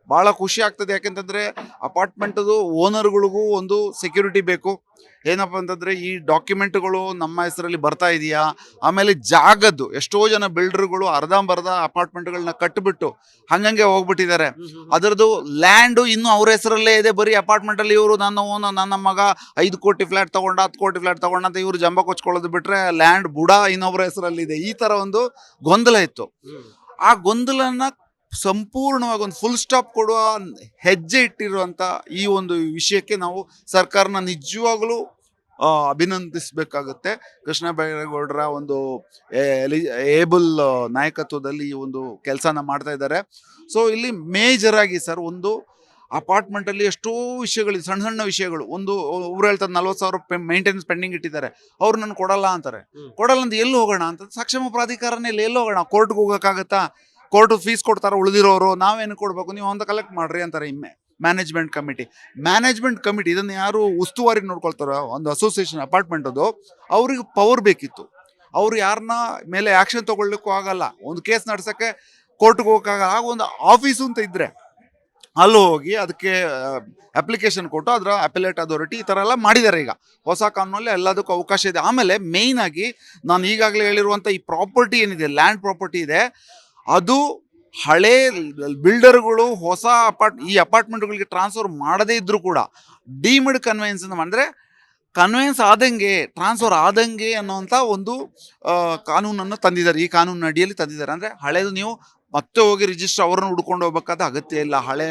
ಭಾಳ ಖುಷಿ ಆಗ್ತದೆ. ಯಾಕೆಂತಂದರೆ ಅಪಾರ್ಟ್ಮೆಂಟದು ಓನರ್ಗಳಿಗೂ ಒಂದು ಸೆಕ್ಯೂರಿಟಿ ಬೇಕು. ಏನಪ್ಪ ಅಂತಂದರೆ ಈ ಡಾಕ್ಯುಮೆಂಟ್ಗಳು ನಮ್ಮ ಹೆಸರಲ್ಲಿ ಬರ್ತಾ ಇದೆಯಾ, ಆಮೇಲೆ ಜಾಗದ್ದು ಎಷ್ಟೋ ಜನ ಬಿಲ್ಡರ್ಗಳು ಅರ್ಧಂಬರ್ಧ ಅಪಾರ್ಟ್ಮೆಂಟ್ಗಳನ್ನ ಕಟ್ಟಿಬಿಟ್ಟು ಹಂಗಂಗೆ ಹೋಗ್ಬಿಟ್ಟಿದ್ದಾರೆ. ಅದರದ್ದು ಲ್ಯಾಂಡು ಇನ್ನೂ ಅವ್ರ ಹೆಸರಲ್ಲೇ ಇದೆ. ಬರೀ ಅಪಾರ್ಟ್ಮೆಂಟಲ್ಲಿ ಇವರು ನನ್ನ ಮಗ 5 ಕೋಟಿ ಫ್ಲ್ಯಾಟ್ ತೊಗೊಂಡ 10 ಕೋಟಿ ಫ್ಲ್ಯಾಟ್ ತೊಗೊಂಡ ಅಂತ ಇವರು ಜಂಬ ಕೊಚ್ಕೊಳ್ಳೋದು ಬಿಟ್ಟರೆ ಲ್ಯಾಂಡ್ ಬುಡ ಇನ್ನೊಬ್ಬರ ಹೆಸರಲ್ಲಿದೆ. ಈ ಥರ ಒಂದು ಗೊಂದಲ ಇತ್ತು. ಆ ಗೊಂದಲನ ಸಂಪೂರ್ಣವಾಗಿ ಒಂದು ಫುಲ್ ಸ್ಟಾಪ್ ಕೊಡುವ ಹೆಜ್ಜೆ ಇಟ್ಟಿರುವಂಥ ಈ ಒಂದು ವಿಷಯಕ್ಕೆ ನಾವು ಸರ್ಕಾರನ ನಿಜವಾಗಲೂ ಅಭಿನಂದಿಸಬೇಕಾಗುತ್ತೆ. ಕೃಷ್ಣ ಬೈರೇಗೌಡರ ಒಂದು ಏಬಲ್ ನಾಯಕತ್ವದಲ್ಲಿ ಈ ಒಂದು ಕೆಲಸನ ಮಾಡ್ತಾ ಇದ್ದಾರೆ. ಸೊ ಇಲ್ಲಿ ಮೇಜರ್ ಆಗಿ ಸರ್, ಒಂದು ಅಪಾರ್ಟ್ಮೆಂಟಲ್ಲಿ ಎಷ್ಟೋ ವಿಷಯಗಳಿದೆ, ಸಣ್ಣ ಸಣ್ಣ ವಿಷಯಗಳು. ಒಬ್ರು ಹೇಳ್ತಾರೆ 40,000 ಮೇಂಟೆನೆನ್ಸ್ ಪೆಂಡಿಂಗ್ ಇಟ್ಟಿದ್ದಾರೆ, ಅವ್ರು ನಾನು ಕೊಡಲ್ಲ ಅಂತಾರೆ. ಕೊಡಲ್ಲ ಅಂತ ಎಲ್ಲಿ ಹೋಗೋಣ ಅಂತ ಸಕ್ಷಮ ಪ್ರಾಧಿಕಾರನೇ ಎಲ್ಲಿ ಹೋಗೋಣ? ಕೋರ್ಟ್ಗೆ ಹೋಗೋಕ್ಕಾಗತ್ತಾ? ಕೋರ್ಟ್ ಫೀಸ್ ಕೊಡ್ತಾರೆ ಉಳಿದಿರೋರು, ನಾವೇನು ಕೊಡಬೇಕು, ನೀವು ಅಂತ ಕಲೆಕ್ಟ್ ಮಾಡ್ರಿ ಅಂತಾರೆ. ಮ್ಯಾನೇಜ್ಮೆಂಟ್ ಕಮಿಟಿ ಇದನ್ನು ಯಾರು ಉಸ್ತುವಾರಿ ನೋಡ್ಕೊಳ್ತಾರೋ, ಒಂದು ಅಸೋಸಿಯೇಷನ್ ಅಪಾರ್ಟ್ಮೆಂಟ್ ಅದು, ಅವ್ರಿಗೆ ಪವರ್ ಬೇಕಿತ್ತು. ಅವ್ರು ಯಾರನ್ನ ಮೇಲೆ ಆ್ಯಕ್ಷನ್ ತೊಗೊಳ್ಲಿಕ್ಕೂ ಆಗಲ್ಲ, ಒಂದು ಕೇಸ್ ನಡ್ಸೋಕ್ಕೆ ಕೋರ್ಟ್ಗೆ ಹೋಗೋಕ್ಕಾಗಲ್ಲ. ಆಗ ಒಂದು ಆಫೀಸು ಅಂತ ಇದ್ದರೆ ಅಲ್ಲಿ ಹೋಗಿ ಅದಕ್ಕೆ ಅಪ್ಲಿಕೇಶನ್ ಕೊಟ್ಟು ಅದರ ಅಪೆಲೇಟ್ ಅಥಾರಿಟಿ ಈ ಥರ ಎಲ್ಲ ಮಾಡಿದ್ದಾರೆ. ಈಗ ಹೊಸ ಕಾನೂನಲ್ಲಿ ಎಲ್ಲದಕ್ಕೂ ಅವಕಾಶ ಇದೆ. ಆಮೇಲೆ ಮೇಯ್ನ್ ಆಗಿ ನಾನು ಈಗಾಗಲೇ ಹೇಳಿರುವಂಥ ಈ ಪ್ರಾಪರ್ಟಿ ಏನಿದೆ, ಲ್ಯಾಂಡ್ ಪ್ರಾಪರ್ಟಿ ಇದೆ, ಅದು ಹಳೇ ಬಿಲ್ಡರ್ಗಳು ಹೊಸ ಈ ಅಪಾರ್ಟ್ಮೆಂಟ್ಗಳಿಗೆ ಟ್ರಾನ್ಸ್ಫರ್ ಮಾಡದೇ ಇದ್ರೂ ಕೂಡ ಡೀಮ್ಡ್ ಕನ್ವೆನ್ಸ್ ಅಂದರೆ ಕನ್ವೆನ್ಸ್ ಆದಂಗೆ ಟ್ರಾನ್ಸ್ಫರ್ ಆದಂಗೆ ಅನ್ನೋಂಥ ಒಂದು ಕಾನೂನನ್ನು ತಂದಿದ್ದಾರೆ. ಈ ಕಾನೂನಿನ ಅಡಿಯಲ್ಲಿ ತಂದಿದ್ದಾರೆ. ಅಂದರೆ ಹಳೇದು ನೀವು ಮತ್ತೆ ಹೋಗಿ ರಿಜಿಸ್ಟರ್ ಅವ್ರನ್ನ ಹುಡ್ಕೊಂಡು ಹೋಗ್ಬೇಕಾದ ಅಗತ್ಯ ಇಲ್ಲ, ಹಳೆ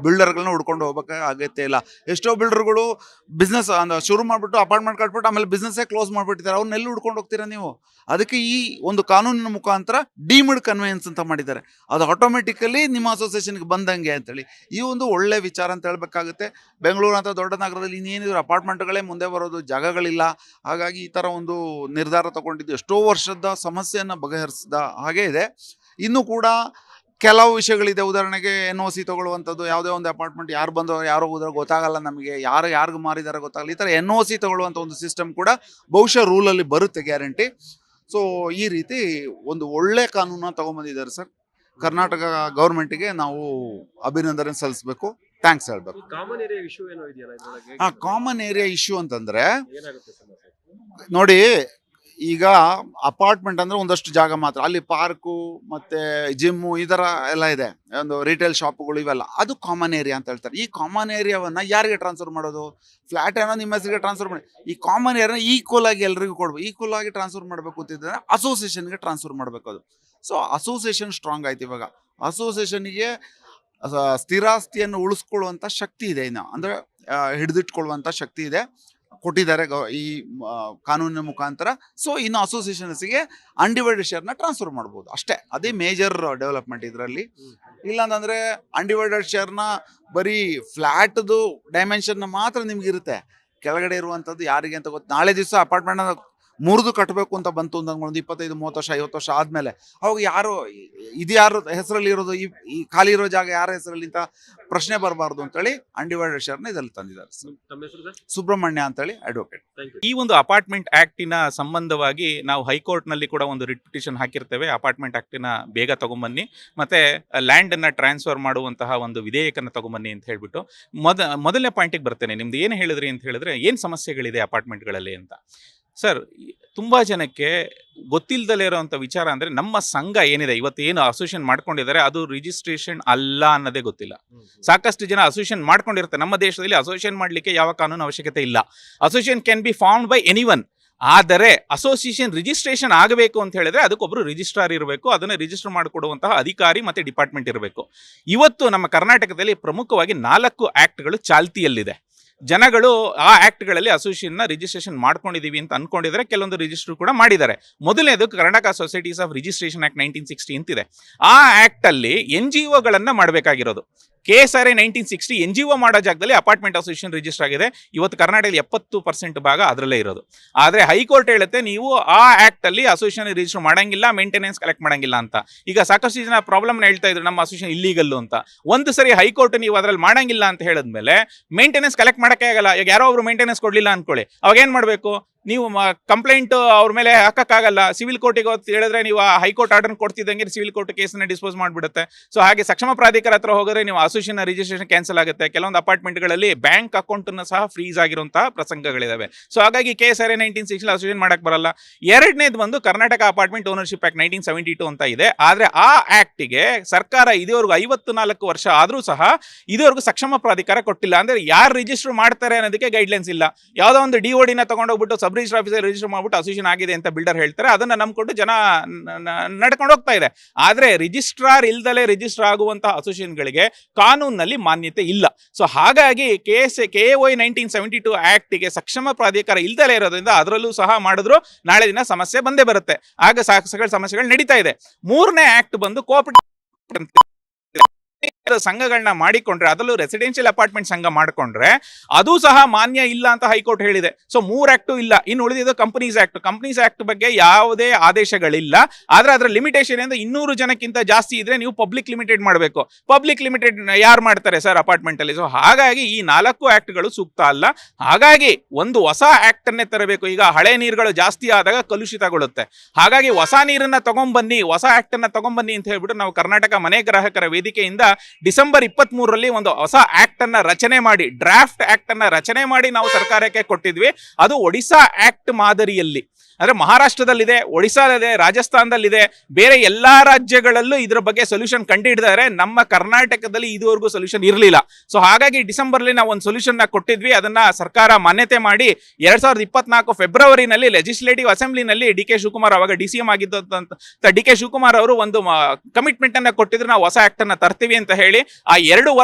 ಬಿಲ್ಡರ್ಗಳನ್ನ ಹುಡ್ಕೊಂಡು ಹೋಗ್ಬೇಕಾದ ಅಗತ್ಯ ಇಲ್ಲ. ಎಷ್ಟೋ ಬಿಲ್ಡರ್ಗಳು ಬಿಸ್ನೆಸ್ ಶುರು ಮಾಡಿಬಿಟ್ಟು ಅಪಾರ್ಟ್ಮೆಂಟ್ ಕಟ್ಬಿಟ್ಟು ಆಮೇಲೆ ಬಿಸ್ನೆಸ್ಸೇ ಕ್ಲೋಸ್ ಮಾಡಿಬಿಟ್ಟಿದ್ದಾರೆ. ಅವ್ರನ್ನೆಲ್ಲ ಹುಡ್ಕೊಂಡು ಹೋಗ್ತೀರಾ ನೀವು? ಅದಕ್ಕೆ ಈ ಒಂದು ಕಾನೂನಿನ ಮುಖಾಂತರ ಡೀಮ್ಡ್ ಕನ್ವೆನ್ಸ್ ಅಂತ ಮಾಡಿದ್ದಾರೆ. ಅದು ಆಟೋಮೆಟಿಕಲಿ ನಿಮ್ಮ ಅಸೋಸಿಯೇಷನ್ಗೆ ಬಂದಂಗೆ ಅಂತೇಳಿ ಈ ಒಂದು ಒಳ್ಳೆ ವಿಚಾರ ಅಂತ ಹೇಳ್ಬೇಕಾಗುತ್ತೆ. ಬೆಂಗಳೂರು ಅಂತ ದೊಡ್ಡ ನಗರದಲ್ಲಿ ಇನ್ನೇನಿದ್ರು ಅಪಾರ್ಟ್ಮೆಂಟ್ಗಳೇ ಮುಂದೆ ಬರೋದು, ಜಾಗಗಳಿಲ್ಲ. ಹಾಗಾಗಿ ಈ ಥರ ಒಂದು ನಿರ್ಧಾರ ತಗೊಂಡಿದ್ದು ಎಷ್ಟೋ ವರ್ಷದ ಸಮಸ್ಯೆಯನ್ನು ಬಗೆಹರಿಸಿದ ಹಾಗೆ ಇದೆ. ಇನ್ನೂ ಕೂಡ ಕೆಲವು ವಿಷಯಗಳಿದೆ. ಉದಾಹರಣೆಗೆ NOC ತಗೊಳ್ಳುವಂಥದ್ದು, ಯಾವುದೇ ಒಂದು ಅಪಾರ್ಟ್ಮೆಂಟ್ ಯಾರು ಬಂದವರು ಯಾರೋ ಹೋದ್ರೆ ಗೊತ್ತಾಗಲ್ಲ, ನಮಗೆ ಯಾರಿಗೂ ಮಾರಿದಾರೆ ಗೊತ್ತಾಗಲ್ಲ. ಈ ಥರ NOC ತಗೊಳ್ಳುವಂಥ ಒಂದು ಸಿಸ್ಟಮ್ ಕೂಡ ಬಹುಶಃ ರೂಲಲ್ಲಿ ಬರುತ್ತೆ, ಗ್ಯಾರಂಟಿ. ಸೊ ಈ ರೀತಿ ಒಂದು ಒಳ್ಳೆ ಕಾನೂನನ್ನ ತಗೊಂಬಂದಿದ್ದಾರೆ ಸರ್. ಕರ್ನಾಟಕ ಗೌರ್ಮೆಂಟಿಗೆ ನಾವು ಅಭಿನಂದನೆ ಸಲ್ಲಿಸಬೇಕು, ಥ್ಯಾಂಕ್ಸ್ ಹೇಳ್ಬೇಕು. ಕಾಮನ್ ಏರಿಯಾ ಇಶ್ಯೂ ಅಂತಂದ್ರೆ ನೋಡಿ, ಈಗ ಅಪಾರ್ಟ್ಮೆಂಟ್ ಅಂದ್ರೆ ಒಂದಷ್ಟು ಜಾಗ ಮಾತ್ರ, ಅಲ್ಲಿ ಪಾರ್ಕು ಮತ್ತೆ ಜಿಮ್ಮು ಈ ಥರ ಎಲ್ಲ ಇದೆ, ಒಂದು ರಿಟೇಲ್ ಶಾಪ್ಗಳು ಇವೆಲ್ಲ, ಅದು ಕಾಮನ್ ಏರಿಯಾ ಅಂತ ಹೇಳ್ತಾರೆ. ಈ ಕಾಮನ್ ಏರಿಯಾವನ್ನ ಯಾರಿಗೆ ಟ್ರಾನ್ಸ್ಫರ್ ಮಾಡೋದು? ಫ್ಲಾಟ್ ಏನೋ ನಿಮ್ಮ ಹೆಸರಿಗೆ ಟ್ರಾನ್ಸ್ಫರ್ ಮಾಡಿ, ಈ ಕಾಮನ್ ಏರಿಯಾನ ಈಕ್ವಲ್ ಆಗಿ ಎಲ್ರಿಗೂ ಕೊಡ್ಬೇಕು. ಈಕ್ವಲ್ ಆಗಿ ಟ್ರಾನ್ಸ್ಫರ್ ಮಾಡಬೇಕು ಅಂತಿದ್ರೆ ಅಸೋಸಿಯೇಷನ್ಗೆ ಟ್ರಾನ್ಸ್ಫರ್ ಮಾಡಬೇಕು. ಅದು ಸೊ ಅಸೋಸಿಯೇಷನ್ ಸ್ಟ್ರಾಂಗ್ ಆಯ್ತು. ಇವಾಗ ಅಸೋಸಿಯೇಷನ್ಗೆ ಸ್ಥಿರಾಸ್ತಿಯನ್ನು ಉಳಿಸ್ಕೊಳ್ಳುವಂಥ ಶಕ್ತಿ ಇದೆ, ಇನ್ನು ಅಂದರೆ ಹಿಡಿದಿಟ್ಕೊಳ್ಳುವಂಥ ಶಕ್ತಿ ಇದೆ, ಕೊಟ್ಟಿದ್ದಾರೆ ಈ ಕಾನೂನಿನ ಮುಖಾಂತರ. ಸೊ ಇನ್ನು ಅಸೋಸಿಯೇಷನ್ಸ್ಗೆ ಅನ್ಡಿವೈಡೆಡ್ ಶೇರ್ನ ಟ್ರಾನ್ಸ್ಫರ್ ಮಾಡ್ಬೋದು ಅಷ್ಟೇ. ಅದೇ ಮೇಜರ್ ಡೆವಲಪ್ಮೆಂಟ್ ಇದರಲ್ಲಿ. ಇಲ್ಲಾಂತಂದರೆ ಅನ್ಡಿವೈಡೆಡ್ ಶೇರ್ನ ಬರೀ ಫ್ಲ್ಯಾಟ್ದು ಡೈಮೆನ್ಷನ್ನ ಮಾತ್ರ ನಿಮ್ಗಿರುತ್ತೆ, ಕೆಳಗಡೆ ಇರುವಂಥದ್ದು ಯಾರಿಗೆ ಅಂತ ಗೊತ್ತು. ನಾಳೆ ದಿವಸ ಅಪಾರ್ಟ್ಮೆಂಟ್ನ ಮುರಿದು ಕಟ್ಟಬೇಕು ಅಂತ ಬಂತು ಅಂತ ಒಂದು 25-30 ವರ್ಷ 50 ವರ್ಷ ಆದಮೇಲೆ ಅವಾಗ ಯಾರು ಯಾರು ಹೆಸರಲ್ಲಿ ಇರೋದು, ಈ ಖಾಲಿ ಇರೋ ಜಾಗ ಯಾರ ಹೆಸರಲ್ಲಿ ಅಂತ ಪ್ರಶ್ನೆ ಬರಬಾರ್ದು ಅಂತೇಳಿ ಅನ್ಡಿವೈಡೆಡ್ ಶೇರ್ನ ಇದರಲ್ಲಿ ತಂದಿದ್ದಾರೆ. ಸುಬ್ರಹ್ಮಣ್ಯ ಅಂತೇಳಿ ಅಡ್ವೊಕೇಟ್. ಈ ಒಂದು ಅಪಾರ್ಟ್ಮೆಂಟ್ ಆಕ್ಟಿನ ಸಂಬಂಧವಾಗಿ ನಾವು ಹೈಕೋರ್ಟ್ ನಲ್ಲಿ ಕೂಡ ಒಂದು ರಿಟ್ ಪಿಟಿಷನ್ ಹಾಕಿರ್ತೇವೆ. ಅಪಾರ್ಟ್ಮೆಂಟ್ ಆಕ್ಟಿನ ಬೇಗ ತಗೊಂಬನ್ನಿ, ಮತ್ತೆ ಲ್ಯಾಂಡ್ ಅನ್ನ ಟ್ರಾನ್ಸ್ಫರ್ ಮಾಡುವಂತಹ ಒಂದು ವಿಧೇಯಕನ ತಗೊಂಬನ್ನಿ ಅಂತ ಹೇಳ್ಬಿಟ್ಟು ಮೊದಲನೇ ಪಾಯಿಂಟಿಗೆ ಬರ್ತೇನೆ. ನಿಮ್ದು ಏನು ಹೇಳಿದ್ರಿ ಅಂತ ಹೇಳಿದ್ರೆ, ಏನ್ ಸಮಸ್ಯೆಗಳಿದೆ ಅಪಾರ್ಟ್ಮೆಂಟ್ಗಳಲ್ಲಿ ಅಂತ. ಸರ್, ತುಂಬಾ ಜನಕ್ಕೆ ಗೊತ್ತಿಲ್ಲದಲೇ ಇರೋಂಥ ವಿಚಾರ ಅಂದ್ರೆ, ನಮ್ಮ ಸಂಘ ಏನಿದೆ ಇವತ್ತು ಏನು ಅಸೋಸಿಯೇಷನ್ ಮಾಡ್ಕೊಂಡಿದ್ದಾರೆ ಅದು ರಿಜಿಸ್ಟ್ರೇಷನ್ ಅಲ್ಲ ಅನ್ನೋದೇ ಗೊತ್ತಿಲ್ಲ. ಸಾಕಷ್ಟು ಜನ ಅಸೋಸಿಯೇಷನ್ ಮಾಡ್ಕೊಂಡಿರ್ತಾರೆ. ನಮ್ಮ ದೇಶದಲ್ಲಿ ಅಸೋಸಿಯೇಷನ್ ಮಾಡ್ಲಿಕ್ಕೆ ಯಾವ ಕಾನೂನು ಅವಶ್ಯಕತೆ ಇಲ್ಲ. Association can be formed by anyone. ಆದರೆ ಅಸೋಸಿಯೇಷನ್ ರಿಜಿಸ್ಟ್ರೇಷನ್ ಆಗಬೇಕು ಅಂತ ಹೇಳಿದ್ರೆ ಅದಕ್ಕೊಬ್ಬರು ರಿಜಿಸ್ಟ್ರಾರ್ ಇರಬೇಕು, ಅದನ್ನು ರಿಜಿಸ್ಟರ್ ಮಾಡಿಕೊಡುವಂತಹ ಅಧಿಕಾರಿ ಮತ್ತೆ ಡಿಪಾರ್ಟ್ಮೆಂಟ್ ಇರಬೇಕು. ಇವತ್ತು ನಮ್ಮ ಕರ್ನಾಟಕದಲ್ಲಿ ಪ್ರಮುಖವಾಗಿ 4 ಆಕ್ಟ್ಗಳು ಚಾಲ್ತಿಯಲ್ಲಿದೆ. ಜನಗಳು ಆ ಆಕ್ಟ್ಗಳಲ್ಲಿ ಅಸೋಸಿಯೇಷನ್ನ ರಿಜಿಸ್ಟ್ರೇಷನ್ ಮಾಡ್ಕೊಂಡಿದೀವಿ ಅಂತ ಅನ್ಕೊಂಡಿದ್ದಾರೆ, ಕೆಲವೊಂದು ರಿಜಿಸ್ಟರ್ ಕೂಡ ಮಾಡಿದ್ದಾರೆ. ಮೊದಲನೇದು Karnataka societies of registration act 1960 ಅಂತಿದೆ. ಆ ಆಕ್ಟ್ ಅಲ್ಲಿ NGOಗಳನ್ನ ಮಾಡಬೇಕಾಗಿರೋದು. KSRA 1960 NGO ಮಾಡೋ ಜಾಗದಲ್ಲಿ ಅಪಾರ್ಟ್ಮೆಂಟ್ ಅಸೋಸಿಯೇಷನ್ ರಿಜಿಸ್ಟರ್ ಆಗಿದೆ. ಇವತ್ತು ಕರ್ನಾಟಕದಲ್ಲಿ 70% ಭಾಗ ಅದರಲ್ಲೇ ಇರೋದು. ಆದರೆ ಹೈಕೋರ್ಟ್ ಹೇಳುತ್ತೆ ನೀವು ಆ ಆಕ್ಟ್ ಅಲ್ಲಿ ಅಸೋಸಿಯೇಷನ್ ರಿಜಿಸ್ಟರ್ ಮಾಡಂಗಿಲ್ಲ, ಮೇಂಟೆನೆನ್ಸ್ ಕಲೆಕ್ಟ್ ಮಾಡಂಗಿಲ್ಲ ಅಂತ. ಈಗ ಸಾಕಷ್ಟು ಜನ ಪ್ರಾಬ್ಲಮ್ ಹೇಳ್ತಾ ಇದ್ರು, ನಮ್ಮ ಅಸೋಸಿಯೇಷನ್ ಇಲ್ಲೀಗಲ್ಲು ಅಂತ. ಒಂದು ಸರಿ ಹೈಕೋರ್ಟ್ ನೀವು ಅದರಲ್ಲಿ ಮಾಡಂಗಿಲ್ಲ ಅಂತ ಹೇಳಿದ್ಮೇಲೆ ಮೇಂಟೆನೆನ್ಸ್ ಕಲೆಕ್ಟ್ ಮಾಡಕ್ಕೆ ಆಗಲ್ಲ. ಈಗ ಯಾರೋ ಒಬ್ರು ಮೇಂಟೆನೆನ್ಸ್ ಕೊಡ್ಲಿಲ್ಲ ಅನ್ಕೊಳ್ಳಿ, ಅವಾಗ ಏನ್ ಮಾಡ್ಬೇಕು? ನೀವು ಕಂಪ್ಲೇಂಟ್ ಅವ್ರ ಮೇಲೆ ಹಾಕಕ್ಕಾಗಲ್ಲ. ಸಿವಿಲ್ ಕೋರ್ಟಿಗೆ ಹೇಳಿದ್ರೆ ನೀವು ಹೈಕೋರ್ಟ್ ಆರ್ಡರ್ ಕೊಡ್ತಿದ್ದಂಗೆ ಸಿವಿಲ್ ಕೋರ್ಟ್ ಕೇಸನ್ನ ಡಿಸ್ಪೋಸ್ ಮಾಡಿಬಿಡುತ್ತೆ. ಸೊ ಹಾಗೆ ಸಕ್ಷಮ ಪ್ರಾಧಿಕಾರ ಹತ್ರ ಹೋದರೆ ನೀವು ಅಸೋಸಿಯೇಷನ್ ರಿಜಿಸ್ಟ್ರೇಷನ್ ಕ್ಯಾನ್ಸಲ್ ಆಗುತ್ತೆ. ಕೆಲವೊಂದು ಅಪಾರ್ಟ್ಮೆಂಟ್ಗಳಲ್ಲಿ ಬ್ಯಾಂಕ್ ಅಕೌಂಟ್ ಸಹ ಫ್ರೀಸ್ ಆಗಿರುವಂತಹ ಪ್ರಸಂಗಗಳಿದಾವೆ. ಸೊ ಹಾಗಾಗಿ KSRA 1960 ಅಸೋಸಿಯೇಷನ್ ಮಾಡಕ್ ಬರಲ್ಲ. ಎರಡನೇದು ಬಂದು ಕರ್ನಾಟಕ ಅಪಾರ್ಟ್ಮೆಂಟ್ ಓನರ್ಶಿಪ್ ಆಕ್ಟ್ 1972 ಅಂತ ಇದೆ. ಆದ್ರೆ ಆ ಆಕ್ಟ್ಗೆ ಸರ್ಕಾರ ಇದುವರೆಗೂ 54 ವರ್ಷ ಆದ್ರೂ ಸಹ ಇದುವರೆಗೂ ಸಕ್ಷಮ ಪ್ರಾಧಿಕಾರ ಕೊಟ್ಟಿಲ್ಲ. ಅಂದ್ರೆ ಯಾರು ರಿಜಿಸ್ಟರ್ ಮಾಡ್ತಾರೆ ಅನ್ನೋದಕ್ಕೆ ಗೈಡ್ಲೈನ್ಸ್ ಇಲ್ಲ. ಯಾವ್ದೋ ಒಂದು DOD ನ ತಗೊಂಡೋಗ್ಬಿಟ್ಟು ಸಬ್ ಸಬ್ ರಿಜಿಸ್ಟರ್ ಆಫೀಸಲ್ಲಿ ರಿಜಿಸ್ಟರ್ ಮಾಡ್ಬಿಟ್ಟು ಅಸೋಸಿಯೇಷನ್ ಆಗಿದೆ ಅಂತ ಬಿಲ್ಡರ್ ಹೇಳ್ತಾರೆ, ಅದನ್ನ ನಂಬ್ಕೊಂಡು ಜನ ನಡ್ಕೊಂಡು ಹೋಗ್ತಾ ಇದೆ. ಆದ್ರೆ ರಿಜಿಸ್ಟ್ರಾರ್ ಇಲ್ದಲೆ ರಿಜಿಸ್ಟರ್ ಆಗುವಂತಹ ಅಸೋಸಿಯೇಷನ್ಗಳಿಗೆ ಕಾನೂನಿನಲ್ಲಿ ಮಾನ್ಯತೆ ಇಲ್ಲ. ಸೊ ಹಾಗಾಗಿ KOI 1972 ಆಕ್ಟ್ಗೆ ಸಕ್ಷಮ ಪ್ರಾಧಿಕಾರ ಇಲ್ದಲೇ ಇರೋದ್ರಿಂದ ಅದರಲ್ಲೂ ಸಹ ಮಾಡಿದ್ರು ನಾಳೆ ದಿನ ಸಮಸ್ಯೆ ಬಂದೇ ಬರುತ್ತೆ. ಆಗ ಸಮಸ್ಯೆಗಳು ನಡೀತಾ ಇದೆ. 3ನೇ ಆಕ್ಟ್ ಬಂದು ಕೋಆಪರೇಟಿವ್ ಸಂಘಗಳನ್ನ ಮಾಡಿಕೊಂಡ್ರೆ, ಅದರಲ್ಲೂ ರೆಸಿಡೆನ್ಷಿಯಲ್ ಅಪಾರ್ಟ್ಮೆಂಟ್ ಸಂಘ ಮಾಡಿಕೊಂಡ್ರೆ ಅದು ಸಹ ಮಾನ್ಯ ಇಲ್ಲ ಅಂತ ಹೈಕೋರ್ಟ್ ಹೇಳಿದೆ. ಸೊ 3 ಆಕ್ಟು ಇಲ್ಲ. ಇನ್ನು ಉಳಿದಿದ್ದು ಕಂಪನೀಸ್ ಆಕ್ಟ್ ಬಗ್ಗೆ ಯಾವುದೇ ಆದೇಶಗಳಿಲ್ಲ. ಆದ್ರೆ ಅದರ ಲಿಮಿಟೇಷನ್ ಅಂದ್ರೆ 200 ಜನಕ್ಕಿಂತ ಜಾಸ್ತಿ ಇದ್ರೆ ನೀವು ಪಬ್ಲಿಕ್ ಲಿಮಿಟೆಡ್ ಮಾಡಬೇಕು. ಪಬ್ಲಿಕ್ ಲಿಮಿಟೆಡ್ ಯಾರು ಮಾಡ್ತಾರೆ ಸರ್ ಅಪಾರ್ಟ್ಮೆಂಟ್ ಅಲ್ಲಿ? ಸೊ ಹಾಗಾಗಿ ಈ 4 ಆಕ್ಟ್ಗಳು ಸೂಕ್ತ ಅಲ್ಲ. ಹಾಗಾಗಿ ಒಂದು ಹೊಸ ಆಕ್ಟ್ ಅನ್ನೇ ತರಬೇಕು. ಈಗ ಹಳೆ ನೀರುಗಳು ಜಾಸ್ತಿ ಆದಾಗ ಕಲುಷಿತಗೊಳ್ಳುತ್ತೆ. ಹಾಗಾಗಿ ಹೊಸ ನೀರನ್ನ ತಗೊಂಡ್ಬನ್ನಿ, ಹೊಸ ಆಕ್ಟ್ ಅನ್ನ ತಗೊಂಡ್ಬನ್ನಿ ಅಂತ ಹೇಳ್ಬಿಟ್ಟು ನಾವು ಕರ್ನಾಟಕ ಮನೆ ಗ್ರಾಹಕರ ವೇದಿಕೆಯಿಂದ ಡಿಸೆಂಬರ್ 23ರಲ್ಲಿ ಒಂದು ಹೊಸ ಆಕ್ಟ್ ಅನ್ನ ರಚನೆ ಮಾಡಿ, ಡ್ರಾಫ್ಟ್ ಆಕ್ಟ್ ಅನ್ನ ರಚನೆ ಮಾಡಿ ನಾವು ಸರ್ಕಾರಕ್ಕೆ ಕೊಟ್ಟಿದ್ವಿ. ಅದು ಒಡಿಶಾ ಆಕ್ಟ್ ಮಾದರಿಯಲ್ಲಿ, ಅಂದ್ರೆ ಮಹಾರಾಷ್ಟ್ರದಲ್ಲಿದೆ, ಒಡಿಶಾದಲ್ಲಿದೆ, ರಾಜಸ್ಥಾನದಲ್ಲಿದೆ, ಬೇರೆ ಎಲ್ಲಾ ರಾಜ್ಯಗಳಲ್ಲೂ ಇದ್ರ ಬಗ್ಗೆ ಸೊಲ್ಯೂಷನ್ ಕಂಡುಹಿಡಿದಾರೆ. ನಮ್ಮ ಕರ್ನಾಟಕದಲ್ಲಿ ಇದುವರೆಗೂ ಸೊಲ್ಯೂಷನ್ ಇರಲಿಲ್ಲ. ಸೊ ಹಾಗಾಗಿ ಡಿಸೆಂಬರ್ಲಿ ನಾವು ಒಂದು ಸೊಲ್ಯೂಷನ್ ನ ಕೊಟ್ಟಿದ್ವಿ. ಅದನ್ನ ಸರ್ಕಾರ ಮಾನ್ಯತೆ ಮಾಡಿ 2024 ಫೆಬ್ರವರಿನಲ್ಲಿ ಲೆಜಿಸ್ಲೇಟಿವ್ ಅಸೆಂಬ್ಲಿನಲ್ಲಿ ಡಿ ಕೆ ಶಿವಕುಮಾರ್ ಅವಾಗ DCM ಆಗಿದ್ದಂತ ಡಿ ಕೆ ಶಿವಕುಮಾರ್ ಅವರು ಒಂದು ಕಮಿಟ್ಮೆಂಟ್ ಅನ್ನ ಕೊಟ್ಟಿದ್ರು, ನಾವು ಹೊಸ ಆಕ್ಟ್ ಅನ್ನ ತರ್ತೀವಿ ಅಂತ ಹೇಳಿ. ಆ 2.5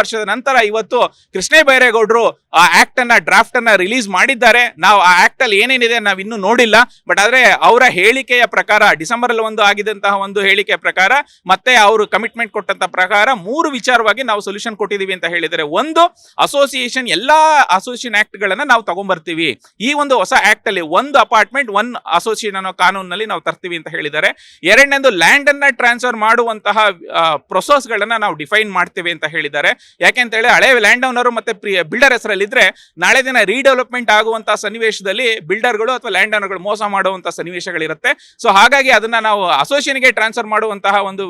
ವರ್ಷದ ನಂತರ ಇವತ್ತು ಕೃಷ್ಣ ಬೈರೇಗೌಡರು ಆ ಆಕ್ಟ್ ಅನ್ನ ಡ್ರಾಫ್ಟ್ ಅನ್ನ ರಿಲೀಸ್ ಮಾಡಿದ್ದಾರೆ. ನಾವು ಆ ಆಕ್ಟ್ ಅಲ್ಲಿ ಏನೇನಿದೆ ನಾವು ಇನ್ನೂ ನೋಡಿಲ್ಲ. ಬಟ್ ಆದ್ರೆ ಅವರ ಹೇಳಿಕೆಯ ಪ್ರಕಾರ, ಡಿಸೆಂಬರ್ ಅಲ್ಲಿ ಒಂದು ಆಗಿದಂತಹ ಒಂದು ಹೇಳಿಕೆಯ ಪ್ರಕಾರ, ಮತ್ತೆ ಅವರು ಕಮಿಟ್ಮೆಂಟ್ ಕೊಟ್ಟಂತ ಪ್ರಕಾರ 3 ವಿಚಾರವಾಗಿ ನಾವು ಸೊಲ್ಯೂಷನ್ ಕೊಟ್ಟಿದೀವಿ ಅಂತ ಹೇಳಿದ್ದಾರೆ. ಒಂದು, ಅಸೋಸಿಯೇಷನ್ ಎಲ್ಲಾ ಅಸೋಸಿಯೇಷನ್ ಆಕ್ಟ್ ಗಳನ್ನ ನಾವು ತಗೊಂಡ್ಬರ್ತೀವಿ. ಈ ಒಂದು ಹೊಸ ಆಕ್ಟ್ ಅಲ್ಲಿ 1 ಅಪಾರ್ಟ್ಮೆಂಟ್ 1 ಅಸೋಸಿಯೇಷನ್ ಅನ್ನೋ ಕಾನೂನಲ್ಲಿ ನಾವು ತರ್ತೀವಿ ಅಂತ ಹೇಳಿದ್ದಾರೆ. ಎರಡನೇದು, ಲ್ಯಾಂಡ್ ಅನ್ನ ಟ್ರಾನ್ಸ್ಫರ್ ಮಾಡುವಂತಹ ಪ್ರೊಸೆಸ್ ಗಳನ್ನ ನಾವು ಡಿಫೈನ್ ಮಾಡ್ತೀವಿ ಅಂತ ಹೇಳಿದ್ದಾರೆ. ಯಾಕೆಂತ ಹೇಳಿ ಹಳೆ ಲ್ಯಾಂಡ್ ಓನರ್ ಮತ್ತೆ ಬಿಲ್ಡರ್ ಹೆಸರಲ್ಲಿ ಇದ್ರೆ ನಾಳೆ ದಿನ ರೀಡೆವಲಪ್ಮೆಂಟ್ ಆಗುವಂತಹ ಸನ್ನಿವೇಶದಲ್ಲಿ ಬಿಲ್ಡರ್ಗಳು ಅಥವಾ ಲ್ಯಾಂಡ್ ಓನರ್ಗಳು ಮೋಸ ಮಾಡುವಂತಹ ಸನ್ನಿವೇಶಗಳಿರುತ್ತೆ. ಸೊ ಹಾಗಾಗಿ ಅದನ್ನ ನಾವು ಅಸೋಸಿಯೇಷನ್ಗೆ ಟ್ರಾನ್ಸ್ಫರ್ ಮಾಡುವಂತಹ ಒಂದು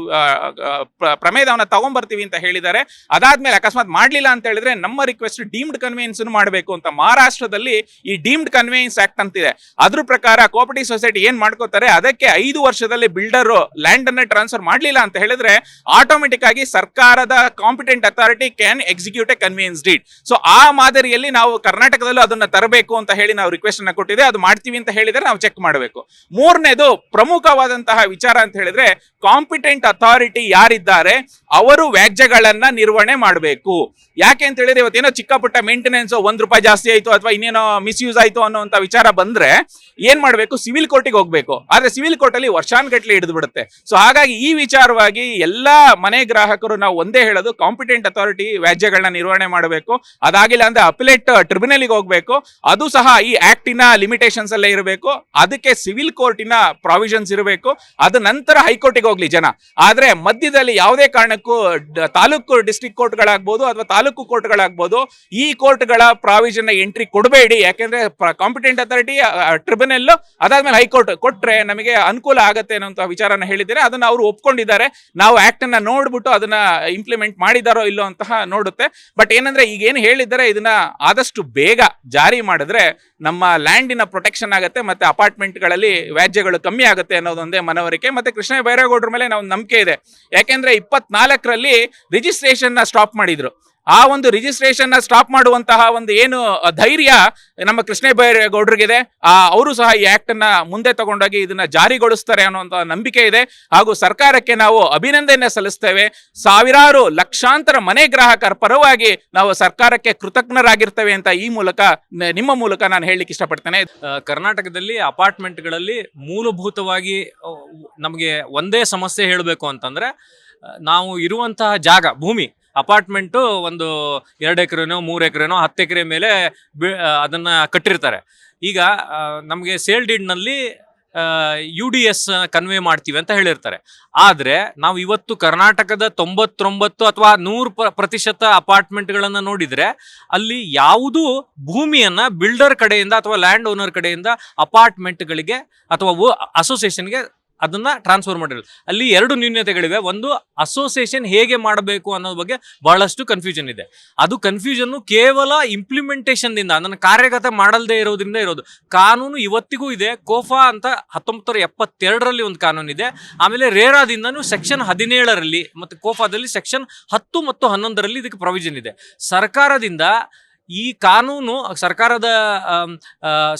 ಪ್ರಮೇಯವನ್ನು ತಗೊಂಡ್ಬರ್ತೀವಿ ಅಂತ ಹೇಳಿದ್ದಾರೆ. ಅದಾದ್ಮೇಲೆ ಅಕಸ್ಮಾತ್ ಮಾಡ್ಲಿಲ್ಲ ಅಂತ ಹೇಳಿದ್ರೆ ನಮ್ಮ ರಿಕ್ವೆಸ್ಟ್ ಡೀಮ್ಡ್ ಕನ್ವೇಯನ್ಸ್ ಮಾಡಬೇಕು ಅಂತ. ಮಹಾರಾಷ್ಟ್ರದಲ್ಲಿ ಈ ಡೀಮ್ಡ್ ಕನ್ವೇಯನ್ಸ್ ಆಕ್ಟ್ ಅಂತಿದೆ. ಅದ್ರ ಪ್ರಕಾರ ಕೋಆಪರೇಟಿವ್ ಸೊಸೈಟಿ ಏನ್ ಮಾಡ್ಕೋತಾರೆ, ಅದಕ್ಕೆ 5 ವರ್ಷದಲ್ಲಿ ಬಿಲ್ಡರ್ ಲ್ಯಾಂಡ್ ಅನ್ನ ಟ್ರಾನ್ಸ್ಫರ್ ಮಾಡ್ಲಿಲ್ಲ ಅಂತ ಹೇಳಿದ್ರೆ ಆಟೋಮೆಟಿಕ್ ಆಗಿ ಸರ್ಕಾರದ competent authority can execute A conveyance deed. So ಆ ಮಾದರಿಯಲ್ಲಿ ನಾವು ಕರ್ನಾಟಕದಲ್ಲೂ ಅದನ್ನ ತರಬೇಕು ಅಂತ ಹೇಳಿ ನಾವು ರಿಕ್ವೆಸ್ಟ್ ಅನ್ನ ಕೊಟ್ಟಿದೆ. ಅದು ಮಾಡ್ತೀವಿ ಅಂತ ಹೇಳಿದ್ರೆ ನಾವು ಚೆಕ್ ಮಾಡಬೇಕು. 3ನೇದು ಪ್ರಮುಖವಾದಂತಹ ವಿಚಾರ ಅಂತ ಹೇಳಿದ್ರೆ, ಕಾಂಪಿಟೆಂಟ್ ಅಥಾರಿಟಿ ಯಾರಿದ್ದಾರೆ ಅವರು ವ್ಯಾಜ್ಯಗಳನ್ನ ನಿರ್ವಹಣೆ ಮಾಡಬೇಕು. ಯಾಕೆ ಅಂತ ಹೇಳಿದ್ರೆ ಇವತ್ತೇನೋ ಚಿಕ್ಕ ಪುಟ್ಟ ಮೇಂಟೆನೆನ್ಸ್ ₹1 ಜಾಸ್ತಿ ಆಯ್ತು ಅಥವಾ ಇನ್ನೇನೋ ಮಿಸ್ಯೂಸ್ ಆಯ್ತು ಅನ್ನೋಂಥ ವಿಚಾರ ಬಂದ್ರೆ ಏನ್ ಮಾಡ್ಬೇಕು, ಸಿವಿಲ್ ಕೋರ್ಟಿಗೆ ಹೋಗ್ಬೇಕು. ಆದ್ರೆ ಸಿವಿಲ್ ಕೋರ್ಟ್ ಅಲ್ಲಿ ವರ್ಷಾನ್ಗಟ್ಲೆ ಹಿಡಿದು ಬಿಡುತ್ತೆ. ಸೊ ಹಾಗಾಗಿ ಈ ವಿಚಾರವಾಗಿ ಎಲ್ಲಾ ಮನೆ ಗ್ರಾಹಕರು ನಾವು ಒಂದೇ ಹೇಳೋದು, ಕಾಂಪಿಟೆಂಟ್ ಅಥಾರಿಟಿ ವ್ಯಾಜ್ಯಗಳನ್ನ ನಿರ್ವಹಣೆ ಮಾಡಬೇಕು. ಅದಾಗಿಲ್ಲ ಅಂದ್ರೆ ಅಪಿಲೇಟ್ ಟ್ರಿಬ್ಯುನಲ್ಗೆ ಹೋಗ್ಬೇಕು. ಅದು ಸಹ ಈ ಆಕ್ಟಿನ ಲಿಮಿಟೇಷನ್ಸ್ ಅಲ್ಲೇ ಇರಬೇಕು. ಅದಕ್ಕೆ ಸಿವಿಲ್ ಕೋರ್ಟಿನ ಪ್ರಾವಿಷನ್ಸ್ ಇರಬೇಕು. ಅದ ನಂತರ ಹೈಕೋರ್ಟಿಗೆ ಹೋಗ್ಲಿ ಜನ. ಆದ್ರೆ ಮಧ್ಯದಲ್ಲಿ ಯಾವುದೇ ಕಾರಣಕ್ಕೂ ತಾಲೂಕು ಡಿಸ್ಟ್ರಿಕ್ಟ್ ಕೋರ್ಟ್ಗಳಾಗ್ಬೋದು ಅಥವಾ ತಾಲೂಕು ಕೋರ್ಟ್ಗಳಾಗ್ಬೋದು, ಈ ಕೋರ್ಟ್ಗಳ ಪ್ರಾವಿಷನ್ ಎಂಟ್ರಿ ಕೊಡಬೇಡಿ. ಯಾಕೆಂದ್ರೆ ಕಾಂಪಿಟೆಂಟ್ ಅಥಾರಿಟಿ ಟ್ರಿಬ್ಯುನಲ್ ಅದಾದ್ಮೇಲೆ ಹೈಕೋರ್ಟ್ ಕೊಟ್ರೆ ನಮಗೆ ಅನುಕೂಲ ಆಗತ್ತೆ ಅನ್ನೋ ವಿಚಾರನ ಹೇಳಿದ್ದಾರೆ. ಅದನ್ನ ಅವರು ಒಪ್ಕೊಂಡಿದ್ದಾರೆ. ನಾವು ಆಕ್ಟ್ ಅನ್ನ ನೋಡ್ಬಿಟ್ಟು ಅದನ್ನ ಇಂಪ್ಲಿಮೆಂಟ್ ಮಾಡಿದಾರೋ ಇಲ್ಲೋ ಅಂತ ನೋಡುತ್ತೆ. ಬಟ್ ಏನಂದ್ರೆ ಈಗ ಏನು ಹೇಳಿದ್ದಾರೆ, ಇದನ್ನ ಆದಷ್ಟು ಬೇಗ ಜಾರಿ ಮಾಡಿದ್ರೆ ನಮ್ಮ ಲ್ಯಾಂಡಿನ ಪ್ರೊಟೆಕ್ಷನ್ ಆಗುತ್ತೆ, ಮತ್ತೆ ಅಪಾರ್ಟ್ಮೆಂಟ್ ಗಳಲ್ಲಿ ವ್ಯಾಜ್ಯಗಳು ಕಮ್ಮಿ ಆಗುತ್ತೆ ಅನ್ನೋದೊಂದೇ ಮನವರಿಕೆ. ಮತ್ತೆ ಕೃಷ್ಣ ಬೈರೇಗೌಡರ ಮೇಲೆ ನಾವು ನಂಬಿಕೆ ಇದೆ. ಯಾಕೆಂದ್ರೆ 24ರಲ್ಲಿ ರಿಜಿಸ್ಟ್ರೇಷನ್ ನ ಸ್ಟಾಪ್ ಮಾಡಿದ್ರು. ಆ ಒಂದು ರಿಜಿಸ್ಟ್ರೇಷನ್ ನ ಸ್ಟಾಪ್ ಮಾಡುವಂತಹ ಒಂದು ಏನು ಧೈರ್ಯ ನಮ್ಮ ಕೃಷ್ಣ ಬೈರೇಗೌಡರಿಗಿದೆ. ಅವರು ಸಹ ಈ ಆಕ್ಟ್ ಅನ್ನ ಮುಂದೆ ತಗೊಂಡೋಗಿ ಇದನ್ನ ಜಾರಿಗೊಳಿಸ್ತಾರೆ ಅನ್ನುವಂತಹ ನಂಬಿಕೆ ಇದೆ. ಹಾಗೂ ಸರ್ಕಾರಕ್ಕೆ ನಾವು ಅಭಿನಂದನೆ ಸಲ್ಲಿಸ್ತೇವೆ. ಸಾವಿರಾರು ಲಕ್ಷಾಂತರ ಮನೆ ಗ್ರಾಹಕರ ಪರವಾಗಿ ನಾವು ಸರ್ಕಾರಕ್ಕೆ ಕೃತಜ್ಞರಾಗಿರ್ತೇವೆ ಅಂತ ಈ ಮೂಲಕ ನಿಮ್ಮ ಮೂಲಕ ನಾನು ಹೇಳಲಿಕ್ಕೆ ಇಷ್ಟಪಡ್ತೇನೆ. ಕರ್ನಾಟಕದಲ್ಲಿ ಅಪಾರ್ಟ್ಮೆಂಟ್ಗಳಲ್ಲಿ ಮೂಲಭೂತವಾಗಿ ನಮಗೆ ಒಂದೇ ಸಮಸ್ಯೆ ಹೇಳಬೇಕು ಅಂತಂದ್ರೆ, ನಾವು ಇರುವಂತಹ ಜಾಗ, ಭೂಮಿ, ಅಪಾರ್ಟ್ಮೆಂಟು ಒಂದು 2 ಎಕರೆನೋ 3 ಎಕರೆನೋ 10 ಎಕರೆ ಮೇಲೆ ಅದನ್ನ ಕಟ್ಟಿರ್ತಾರೆ. ಈಗ ನಮಗೆ ಸೇಲ್ ಡೀಡ್ನಲ್ಲಿ UDS ಕನ್ವೆ ಮಾಡ್ತೀವಿ ಅಂತ ಹೇಳಿರ್ತಾರೆ. ಆದರೆ ನಾವು ಇವತ್ತು ಕರ್ನಾಟಕದ 99 ಅಥವಾ 100% ಅಪಾರ್ಟ್ಮೆಂಟ್ಗಳನ್ನು ನೋಡಿದರೆ ಅಲ್ಲಿ ಯಾವುದೂ ಭೂಮಿಯನ್ನು ಬಿಲ್ಡರ್ ಕಡೆಯಿಂದ ಅಥವಾ ಲ್ಯಾಂಡ್ ಓನರ್ ಕಡೆಯಿಂದ ಅಪಾರ್ಟ್ಮೆಂಟ್ಗಳಿಗೆ ಅಥವಾ ಅಸೋಸಿಯೇಷನ್ಗೆ ಅದನ್ನ ಟ್ರಾನ್ಸ್ಫರ್ ಮಾಡಿರಲ್ಲ. ಅಲ್ಲಿ 2 ನ್ಯೂನತೆಗಳಿವೆ. ಒಂದು, ಅಸೋಸಿಯೇಷನ್ ಹೇಗೆ ಮಾಡಬೇಕು ಅನ್ನೋದ್ರ ಬಗ್ಗೆ ಬಹಳಷ್ಟು ಕನ್ಫ್ಯೂಷನ್ ಇದೆ. ಅದು ಕನ್ಫ್ಯೂಷನ್ ಕೇವಲ ಇಂಪ್ಲಿಮೆಂಟೇಷನ್ ದಿಂದ, ಅದನ್ನು ಕಾರ್ಯಗತ ಮಾಡಲ್ದೇ ಇರೋದ್ರಿಂದ ಇರೋದು. ಕಾನೂನು ಇವತ್ತಿಗೂ ಇದೆ. ಕೋಫಾ ಅಂತ 1972ರಲ್ಲಿ ಒಂದು ಕಾನೂನು ಇದೆ. ಆಮೇಲೆ ರೇರಾದಿಂದನೂ ಸೆಕ್ಷನ್ 17ರಲ್ಲಿ ಮತ್ತೆ ಕೋಫಾದಲ್ಲಿ ಸೆಕ್ಷನ್ 10 ಮತ್ತು 11ರಲ್ಲಿ ಇದಕ್ಕೆ ಪ್ರೊವಿಷನ್ ಇದೆ. ಸರ್ಕಾರದಿಂದ ಈ ಕಾನೂನು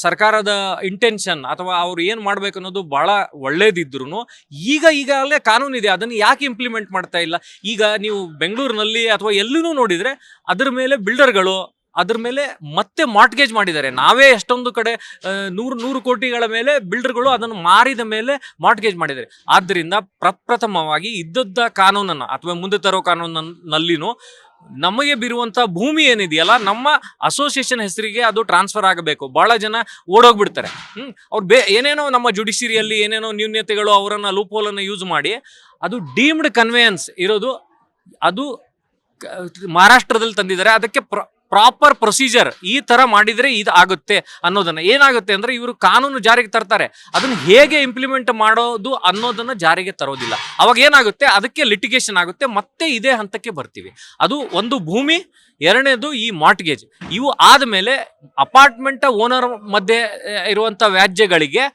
ಸರ್ಕಾರದ ಇಂಟೆನ್ಷನ್ ಅಥವಾ ಅವ್ರು ಏನು ಮಾಡ್ಬೇಕು ಅನ್ನೋದು ಬಹಳ ಒಳ್ಳೇದಿದ್ರು ಈಗಾಗಲೇ ಕಾನೂನು ಇದೆ, ಅದನ್ನು ಯಾಕೆ ಇಂಪ್ಲಿಮೆಂಟ್ ಮಾಡ್ತಾ ಇಲ್ಲ? ಈಗ ನೀವು ಬೆಂಗಳೂರಿನಲ್ಲಿ ಅಥವಾ ಎಲ್ಲೂ ನೋಡಿದ್ರೆ ಅದ್ರ ಮೇಲೆ ಬಿಲ್ಡರ್ಗಳು ಅದ್ರ ಮೇಲೆ ಮತ್ತೆ ಮಾರ್ಟ್ಗೇಜ್ ಮಾಡಿದ್ದಾರೆ. ನಾವೇ ಎಷ್ಟೊಂದು ಕಡೆ 100 ಕೋಟಿಗಳ ಮೇಲೆ ಬಿಲ್ಡರ್ಗಳು ಅದನ್ನು ಮಾರಿದ ಮೇಲೆ ಮಾರ್ಟ್ಗೇಜ್ ಮಾಡಿದ್ದಾರೆ. ಆದ್ದರಿಂದ ಪ್ರಪ್ರಥಮವಾಗಿ ಇದ್ದದ್ದ ಕಾನೂನನ್ನು ಅಥವಾ ಮುಂದೆ ತರೋ ಕಾನೂನಲ್ಲಿನೂ ನಮಗೆ ಬಿರುವಂಥ ಭೂಮಿ ಏನಿದೆಯಲ್ಲ, ನಮ್ಮ ಅಸೋಸಿಯೇಷನ್ ಹೆಸರಿಗೆ ಅದು ಟ್ರಾನ್ಸ್ಫರ್ ಆಗಬೇಕು. ಬಹಳ ಜನ ಓಡೋಗ್ಬಿಡ್ತಾರೆ. ಅವ್ರು ಏನೇನೋ ನಮ್ಮ ಜುಡಿಷಿಯರಿಯಲ್ಲಿ ಏನೇನೋ ನ್ಯೂನ್ಯತೆಗಳು, ಅವರನ್ನು ಲೂಪೋಲನ್ನು ಯೂಸ್ ಮಾಡಿ ಅದು ಡೀಮ್ಡ್ ಕನ್ವೇಯನ್ಸ್ ಇರೋದು, ಅದು ಮಹಾರಾಷ್ಟ್ರದಲ್ಲಿ ತಂದಿದ್ದಾರೆ. ಅದಕ್ಕೆ ಪ್ರಾಪರ್ ಪ್ರೊಸೀಜರ್ ಈ ತರ ಮಾಡಿದ್ರೆ ಇದು ಆಗುತ್ತೆ ಅನ್ನೋದನ್ನ, ಏನಾಗುತ್ತೆ ಅಂದ್ರೆ ಇವರು ಕಾನೂನು ಜಾರಿಗೆ ತರ್ತಾರೆ, ಅದನ್ನ ಹೇಗೆ ಇಂಪ್ಲಿಮೆಂಟ್ ಮಾಡೋದು ಅನ್ನೋದನ್ನ ಜಾರಿಗೆ ತರೋದಿಲ್ಲ. ಅವಾಗ ಏನಾಗುತ್ತೆ, ಅದಕ್ಕೆ ಲಿಟಿಗೇಷನ್ ಆಗುತ್ತೆ, ಮತ್ತೆ ಇದೇ ಹಂತಕ್ಕೆ ಬರ್ತೀವಿ. ಅದು ಒಂದು ಭೂಮಿ, ಎರಡನೇದು ಈ ಮಾರ್ಟ್ಗೇಜ್. ಇವು ಆದಮೇಲೆ ಅಪಾರ್ಟ್ಮೆಂಟ್ ಓನರ್ ಮಧ್ಯೆ ಇರುವಂಥ ವ್ಯಾಜ್ಯಗಳಿಗೆ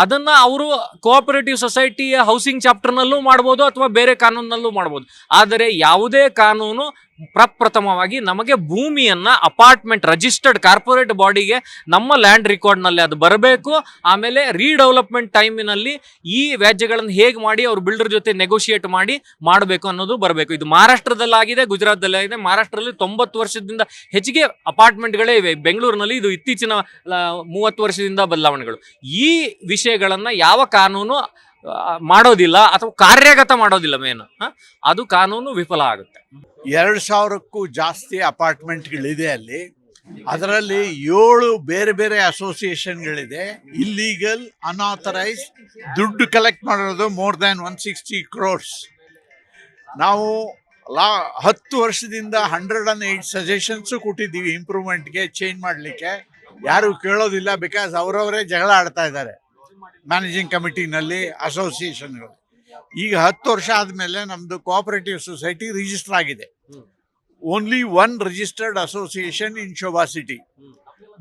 ಅದನ್ನು ಅವರು ಕೋಆಪರೇಟಿವ್ ಸೊಸೈಟಿಯ ಹೌಸಿಂಗ್ ಚಾಪ್ಟರ್ನಲ್ಲೂ ಮಾಡ್ಬೋದು ಅಥವಾ ಬೇರೆ ಕಾನೂನಲ್ಲೂ ಮಾಡ್ಬೋದು. ಆದರೆ ಯಾವುದೇ ಕಾನೂನು ಪ್ರಪ್ರಥಮವಾಗಿ ನಮಗೆ ಭೂಮಿಯನ್ನು ಅಪಾರ್ಟ್ಮೆಂಟ್ ರಿಜಿಸ್ಟರ್ಡ್ ಕಾರ್ಪೊರೇಟ್ ಬಾಡಿಗೆ ನಮ್ಮ ಲ್ಯಾಂಡ್ ರೆಕಾರ್ಡ್ನಲ್ಲಿ ಅದು ಬರಬೇಕು. ಆಮೇಲೆ ರೀಡೆವಲಪ್ಮೆಂಟ್ ಟೈಮಿನಲ್ಲಿ ಈ ವ್ಯಾಜ್ಯಗಳನ್ನು ಹೇಗೆ ಮಾಡಿ ಅವ್ರು ಬಿಲ್ಡರ್ ಜೊತೆ ನೆಗೋಷಿಯೇಟ್ ಮಾಡಿ ಮಾಡಬೇಕು ಅನ್ನೋದು ಬರಬೇಕು. ಇದು ಮಹಾರಾಷ್ಟ್ರದಲ್ಲಾಗಿದೆ, ಗುಜರಾತ್ದಲ್ಲಾಗಿದೆ. ಮಹಾರಾಷ್ಟ್ರದಲ್ಲಿ 90 ವರ್ಷದಿಂದ ಹೆಚ್ಚಿಗೆ ಅಪಾರ್ಟ್ಮೆಂಟ್ಗಳೇ ಇವೆ. ಬೆಂಗಳೂರಿನಲ್ಲಿ ಇದು ಇತ್ತೀಚಿನ 30 ವರ್ಷದಿಂದ ಬದಲಾವಣೆಗಳು. ಈ ವಿಷಯಗಳನ್ನು ಯಾವ ಕಾನೂನು ಮಾಡೋದಿಲ್ಲ ಅಥವಾ ಕಾರ್ಯಗತ ಮಾಡೋದಿಲ್ಲ, ಮೇನ್ ಅದು ಕಾನೂನು ವಿಫಲ ಆಗುತ್ತೆ. 2,000ಕ್ಕೂ ಜಾಸ್ತಿ ಅಪಾರ್ಟ್ಮೆಂಟ್ಗಳಿದೆ ಅಲ್ಲಿ. ಅದರಲ್ಲಿ 7 ಬೇರೆ ಬೇರೆ ಅಸೋಸಿಯೇಷನ್ಗಳಿದೆ. ಇಲ್ಲೀಗಲ್, ಅನ್ಆಥರೈಸ್, ದುಡ್ಡು ಕಲೆಕ್ಟ್ ಮಾಡಿರೋದು ಮೋರ್ ದ್ಯಾನ್ 160 crores. ನಾವು 10 ವರ್ಷದಿಂದ 108 ಸಜೆಷನ್ಸು ಕೊಟ್ಟಿದ್ದೀವಿ ಇಂಪ್ರೂವ್ಮೆಂಟ್ಗೆ, ಚೇಂಜ್ ಮಾಡಲಿಕ್ಕೆ. ಯಾರು ಕೇಳೋದಿಲ್ಲ, ಬಿಕಾಸ್ ಅವರವರೇ ಜಗಳ ಆಡ್ತಾ ಇದ್ದಾರೆ ಮ್ಯಾನೇಜಿಂಗ್ ಕಮಿಟಿನಲ್ಲಿ, ಅಸೋಸಿಯೇಷನ್ಗಳು. ಈಗ 10 ವರ್ಷ ಆದಮೇಲೆ ನಮ್ಮದು ಕೋಆಪರೇಟಿವ್ ಸೊಸೈಟಿ ರಿಜಿಸ್ಟರ್ ಆಗಿದೆ. Only 1 registered association in Shobha city.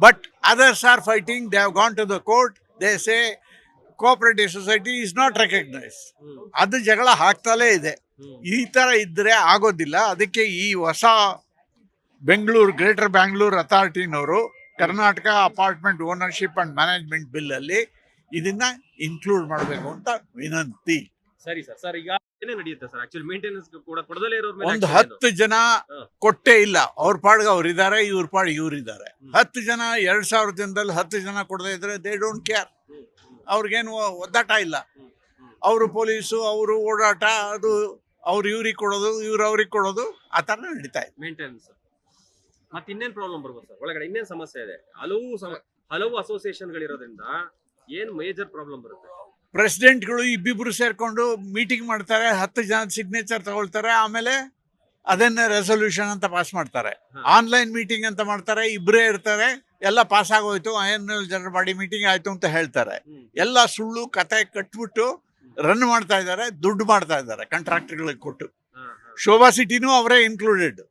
But others are fighting. They have gone to the court. They say cooperative society is not recognise. ಅದು ಜಗಳ ಹಾಕ್ತಲೇ ಇದೆ. ಈ ಥರ ಇದ್ದರೆ ಆಗೋದಿಲ್ಲ. ಅದಕ್ಕೆ ಈ ಹೊಸ ಗ್ರೇಟರ್ ಬ್ಯಾಂಗ್ಳೂರ್ ಅಥಾರಿಟಿನವರು Karnataka apartment ownership and management ಬಿಲ್ಲಲ್ಲಿ ಇದನ್ನ ಇನ್ಕ್ಲೂಡ್ ಮಾಡಬೇಕು ಅಂತ ವಿನಂತಿ. ಸರಿ ಸರ್, ಈಗ ಏನೇ ನಡೆಯುತ್ತೆ ಸರ್? ಆಕ್ಚುಲಿ ಮೇಂಟೆನೆನ್ಸ್ ಕೂಡ ಕೊಡದಲೇ ಇರೋರ ಮೇಲೆ ಒಂದು 10 ಜನ ಕೊಟ್ಟೇ ಇಲ್ಲ, ಅವ್ರ ಪಾಡ್ಗೆ ಅವ್ರು ಇದ್ದಾರೆ, ಇವ್ರ ಪಾಡ್ ಇವ್ರು ಇದ್ದಾರೆ. 10 ಜನ 2,000 ಜನದಲ್ಲಿ 10 ಜನ ಕೊಡದೇ ಇದ್ರೆ ದೇ ಡೋಂಟ್ ಕೇರ್. ಅವ್ರಿಗೇನು ಒದ್ದಾಟ ಇಲ್ಲ. ಅವರು ಪೊಲೀಸು, ಅವರು ಓಡಾಟ, ಅದು ಅವ್ರು ಇವ್ರಿಗೆ ಕೊಡೋದು, ಇವ್ರು ಅವ್ರಿಗೆ ಕೊಡೋದು, ಆ ಥರ ನಡೀತಾ ಇದೆ ಮೇಂಟೆನೆನ್ಸ್. ಮತ್ತೆ ಇನ್ನೇನು ಪ್ರಾಬ್ಲಮ್ ಬರ್ಬೋದು ಸರ್ ಒಳಗಡೆ? ಇನ್ನೇನು ಸಮಸ್ಯೆ ಇದೆ? ಹಲವು ಅಸೋಸಿಯೇಷನ್ಗಳಿರೋದ್ರಿಂದ ಏನು ಮೇಜರ್ ಪ್ರಾಬ್ಲಮ್ ಬರುತ್ತೆ? ಪ್ರೆಸಿಡೆಂಟ್ಗಳು ಇಬ್ಬಿಬ್ರು ಸೇರ್ಕೊಂಡು ಮೀಟಿಂಗ್ ಮಾಡ್ತಾರೆ, 10 ಜನ ಸಿಗ್ನೇಚರ್ ತಗೊಳ್ತಾರೆ, ಆಮೇಲೆ ಅದನ್ನೇ ರೆಸೊಲ್ಯೂಷನ್ ಅಂತ ಪಾಸ್ ಮಾಡ್ತಾರೆ. ಆನ್ಲೈನ್ ಮೀಟಿಂಗ್ ಅಂತ ಮಾಡ್ತಾರೆ, ಇಬ್ಬರೇ ಇರ್ತಾರೆ, ಎಲ್ಲ ಪಾಸ್ ಆಗೋಯ್ತು, ಆನ್ಯುವಲ್ ಜನರಲ್ ಬಾಡಿ ಮೀಟಿಂಗ್ ಆಯ್ತು ಅಂತ ಹೇಳ್ತಾರೆ. ಎಲ್ಲ ಸುಳ್ಳು ಕತೆ ಕಟ್ಬಿಟ್ಟು ರನ್ ಮಾಡ್ತಾ ಇದ್ದಾರೆ, ದುಡ್ಡು ಮಾಡ್ತಾ ಇದ್ದಾರೆ ಕಾಂಟ್ರಾಕ್ಟರ್ಗಳಿಗೆ ಕೊಟ್ಟು. ಶೋಭಾ ಸಿಟಿನೂ ಅವರೇ ಇನ್ಕ್ಲೂಡೆಡ್.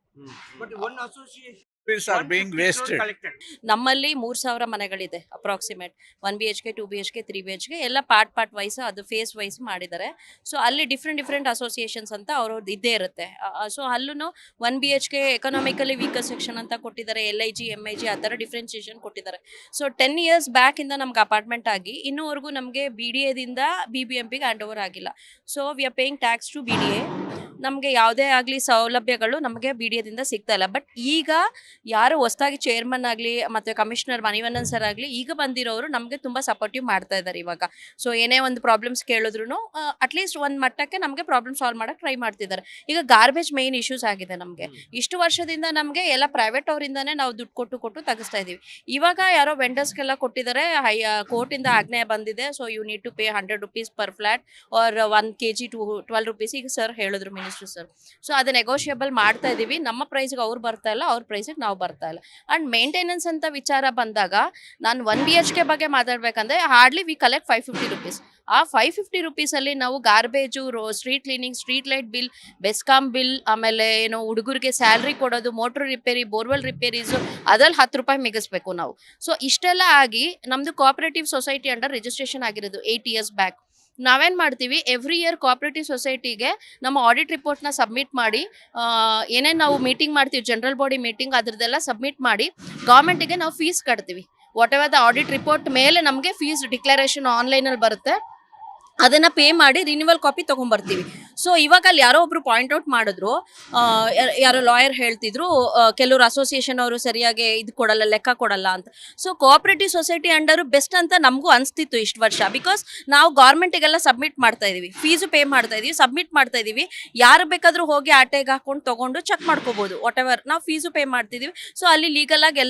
ನಮ್ಮಲ್ಲಿ 3,000 ಮನೆಗಳಿದೆ ಅಪ್ರಾಕ್ಸಿಮೇಟ್. 1 BHK, 2 BHK, 3 BHK ಎಲ್ಲ ಪಾರ್ಟ್ ವೈಸ್, ಅದು ಫೇಸ್ ವೈಸ್ ಮಾಡಿದ್ದಾರೆ. ಸೊ ಅಲ್ಲಿ ಡಿಫ್ರೆಂಟ್ ಅಸೋಸಿಯೇಷನ್ಸ್ ಅಂತ ಅವ್ರವ್ರದ್ದು ಇದ್ದೇ ಇರುತ್ತೆ. ಸೊ ಅಲ್ಲೂ 1 BHK ಎಕನಾಮಿಕಲಿ ವೀಕರ್ ಸೆಕ್ಷನ್ ಅಂತ ಕೊಟ್ಟಿದ್ದಾರೆ, LIG, MIG ಆ ಥರ ಡಿಫ್ರೆನ್ಸಿಯೇಷನ್ ಕೊಟ್ಟಿದ್ದಾರೆ. ಸೊ 10 years ಬ್ಯಾಕ್ ಇಂದ ನಮ್ಗೆ ಅಪಾರ್ಟ್ಮೆಂಟ್ ಆಗಿ ಇನ್ನೂವರೆಗೂ ನಮಗೆ BDAದಿಂದ BBMPಗೆ ಹ್ಯಾಂಡ್ ಓವರ್ ಆಗಿಲ್ಲ. So we are paying tax to BDA. ನಮಗೆ ಯಾವುದೇ ಆಗಲಿ ಸೌಲಭ್ಯಗಳು ನಮಗೆ BDAದಿಂದ ಸಿಗ್ತಾ ಇಲ್ಲ. ಬಟ್ ಈಗ ಯಾರು ಹೊಸದಾಗಿ ಚೇರ್ಮನ್ ಆಗಲಿ ಮತ್ತು ಕಮಿಷನರ್ ಮಣಿವಣ್ಣನ್ ಸರ್ ಆಗಲಿ ಈಗ ಬಂದಿರೋರು ನಮಗೆ ತುಂಬ ಸಪೋರ್ಟಿವ್ ಮಾಡ್ತಾ ಇದ್ದಾರೆ ಇವಾಗ. ಸೊ ಏನೇ ಒಂದು ಪ್ರಾಬ್ಲಮ್ಸ್ ಕೇಳಿದ್ರು ಅಟ್ಲೀಸ್ಟ್ ಒಂದು ಮಟ್ಟಕ್ಕೆ ನಮಗೆ ಪ್ರಾಬ್ಲಮ್ ಸಾಲ್ವ್ ಮಾಡೋಕ್ಕೆ ಟ್ರೈ ಮಾಡ್ತಿದ್ದಾರೆ. ಈಗ ಗಾರ್ಬೇಜ್ ಮೇನ್ ಇಶ್ಯೂಸ್ ಆಗಿದೆ ನಮಗೆ. ಇಷ್ಟು ವರ್ಷದಿಂದ ನಮಗೆ ಎಲ್ಲ ಪ್ರೈವೇಟ್ ಅವರಿಂದನೇ ನಾವು ದುಡ್ಡು ಕೊಟ್ಟು ತೆಗಿಸ್ತಾ ಇದ್ದೀವಿ. ಇವಾಗ ಯಾರೋ ವೆಂಡರ್ಸ್ಗೆಲ್ಲ ಕೊಟ್ಟಿದ್ದಾರೆ, ಕೋರ್ಟಿಂದ ಆಜ್ಞೆ ಬಂದಿದೆ. So you need to pay 100 rupees per flat or 1 kg to 12 rupees. ಈಗ ಸರ್ ಹೇಳಿದ್ರು ಮಿನಿಸ್ಟರ್ ಸರ್. ಸೊ ಅದು ನೆಗೋಷಿಯಬಲ್ ಮಾಡ್ತಾ ಇದ್ದೀವಿ. ನಮ್ಮ ಪ್ರೈಸ್ಗೆ ಅವ್ರು ಬರ್ತಾ ಇಲ್ಲ, ಅವ್ರ ಪ್ರೈಸಿಗೆ ನಾವು ಬರ್ತಾ ಇಲ್ಲ. ಆ್ಯಂಡ್ ಮೇಂಟೆನೆನ್ಸ್ ಅಂತ ವಿಚಾರ ಬಂದಾಗ ನಾನು 1 BHK ಬಗ್ಗೆ ಮಾತಾಡ್ಬೇಕಂದ್ರೆ ಹಾರ್ಡ್ಲಿ ವಿ ಕಲೆಕ್ಟ್ 550 rupees. ಆ 550 rupeesಲ್ಲಿ ನಾವು garbage, street cleaning, street light bill, BESCOM bill, ಆಮೇಲೆ ಏನೋ ಹುಡುಗರಿಗೆ ಸ್ಯಾಲ್ರಿ ಕೊಡೋದು, ಮೋಟ್ರ್ ರಿಪೇರಿ, ಬೋರ್ವೆಲ್ ರಿಪೇರೀಸು, ಅದ್ರಲ್ಲಿ 10 ರೂಪಾಯಿ ಮಿಗಿಸ್ಬೇಕು ನಾವು. ಸೊ ಇಷ್ಟೆಲ್ಲ ಆಗಿ ನಮ್ಮದು ಕೋಆಪರೇಟಿವ್ ಸೊಸೈಟಿ ಅಂಡರ್ ರಿಜಿಸ್ಟ್ರೇಷನ್ ಆಗಿರೋದು 8 years ಬ್ಯಾಕ್. ನಾವೇನು ಮಾಡ್ತೀವಿ, ಎವ್ರಿ ಇಯರ್ ಕೋಆಪರೇಟಿವ್ ಸೊಸೈಟಿಗೆ ನಮ್ಮ ಆಡಿಟ್ ರಿಪೋರ್ಟ್ನ ಸಬ್ಮಿಟ್ ಮಾಡಿ, ಏನೇನು ನಾವು ಮೀಟಿಂಗ್ ಮಾಡ್ತೀವಿ, ಜನರಲ್ ಬಾಡಿ ಮೀಟಿಂಗ್, ಅದ್ರದ್ದೆಲ್ಲ ಸಬ್ಮಿಟ್ ಮಾಡಿ ಗೌರ್ಮೆಂಟಿಗೆ ನಾವು ಫೀಸ್ ಕಟ್ತೀವಿ. What ever the audit report ಮೇಲೆ ನಮಗೆ ಫೀಸ್ ಡಿಕ್ಲರೇಷನ್ ಆನ್ಲೈನಲ್ಲಿ ಬರುತ್ತೆ, ಅದನ್ನು ಪೇ ಮಾಡಿ ರಿನ್ಯೂವಲ್ ಕಾಪಿ ತೊಗೊಂಬರ್ತೀವಿ. ಸೊ ಇವಾಗ ಅಲ್ಲಿ ಯಾರೋ ಒಬ್ರು ಪಾಯಿಂಟ್ ಔಟ್ ಮಾಡಿದ್ರು, ಯಾರೋ ಲಾಯರ್ ಹೇಳ್ತಿದ್ರು ಕೆಲವರು ಅಸೋಸಿಯೇಷನ್ ಅವರು ಸರಿಯಾಗಿ ಇದು ಕೊಡಲ್ಲ, ಲೆಕ್ಕ ಕೊಡಲ್ಲ ಅಂತ. So cooperative society under best ಅಂತ ನಮಗೂ ಅನಿಸ್ತಿತ್ತು ಇಷ್ಟು ವರ್ಷ. ಬಿಕಾಸ್ ನಾವು ಗೌರ್ಮೆಂಟಿಗೆಲ್ಲ ಸಬ್ಮಿಟ್ ಮಾಡ್ತಾ ಇದೀವಿ, ಫೀಸು ಪೇ ಮಾಡ್ತಾ ಇದೀವಿ, ಸಬ್ಮಿಟ್ ಮಾಡ್ತಾ ಇದೀವಿ. ಯಾರು ಬೇಕಾದರೂ ಹೋಗಿ ಆಟೆಗೆ ಹಾಕೊಂಡು ತೊಗೊಂಡು ಚೆಕ್ ಮಾಡ್ಕೋಬೋದು, ವಾಟ್ ಎವರ್ ನಾವು ಫೀಸು ಪೇ ಮಾಡ್ತಿದ್ದೀವಿ. ಸೊ ಅಲ್ಲಿ ಲೀಗಲ್ ಆಗಿ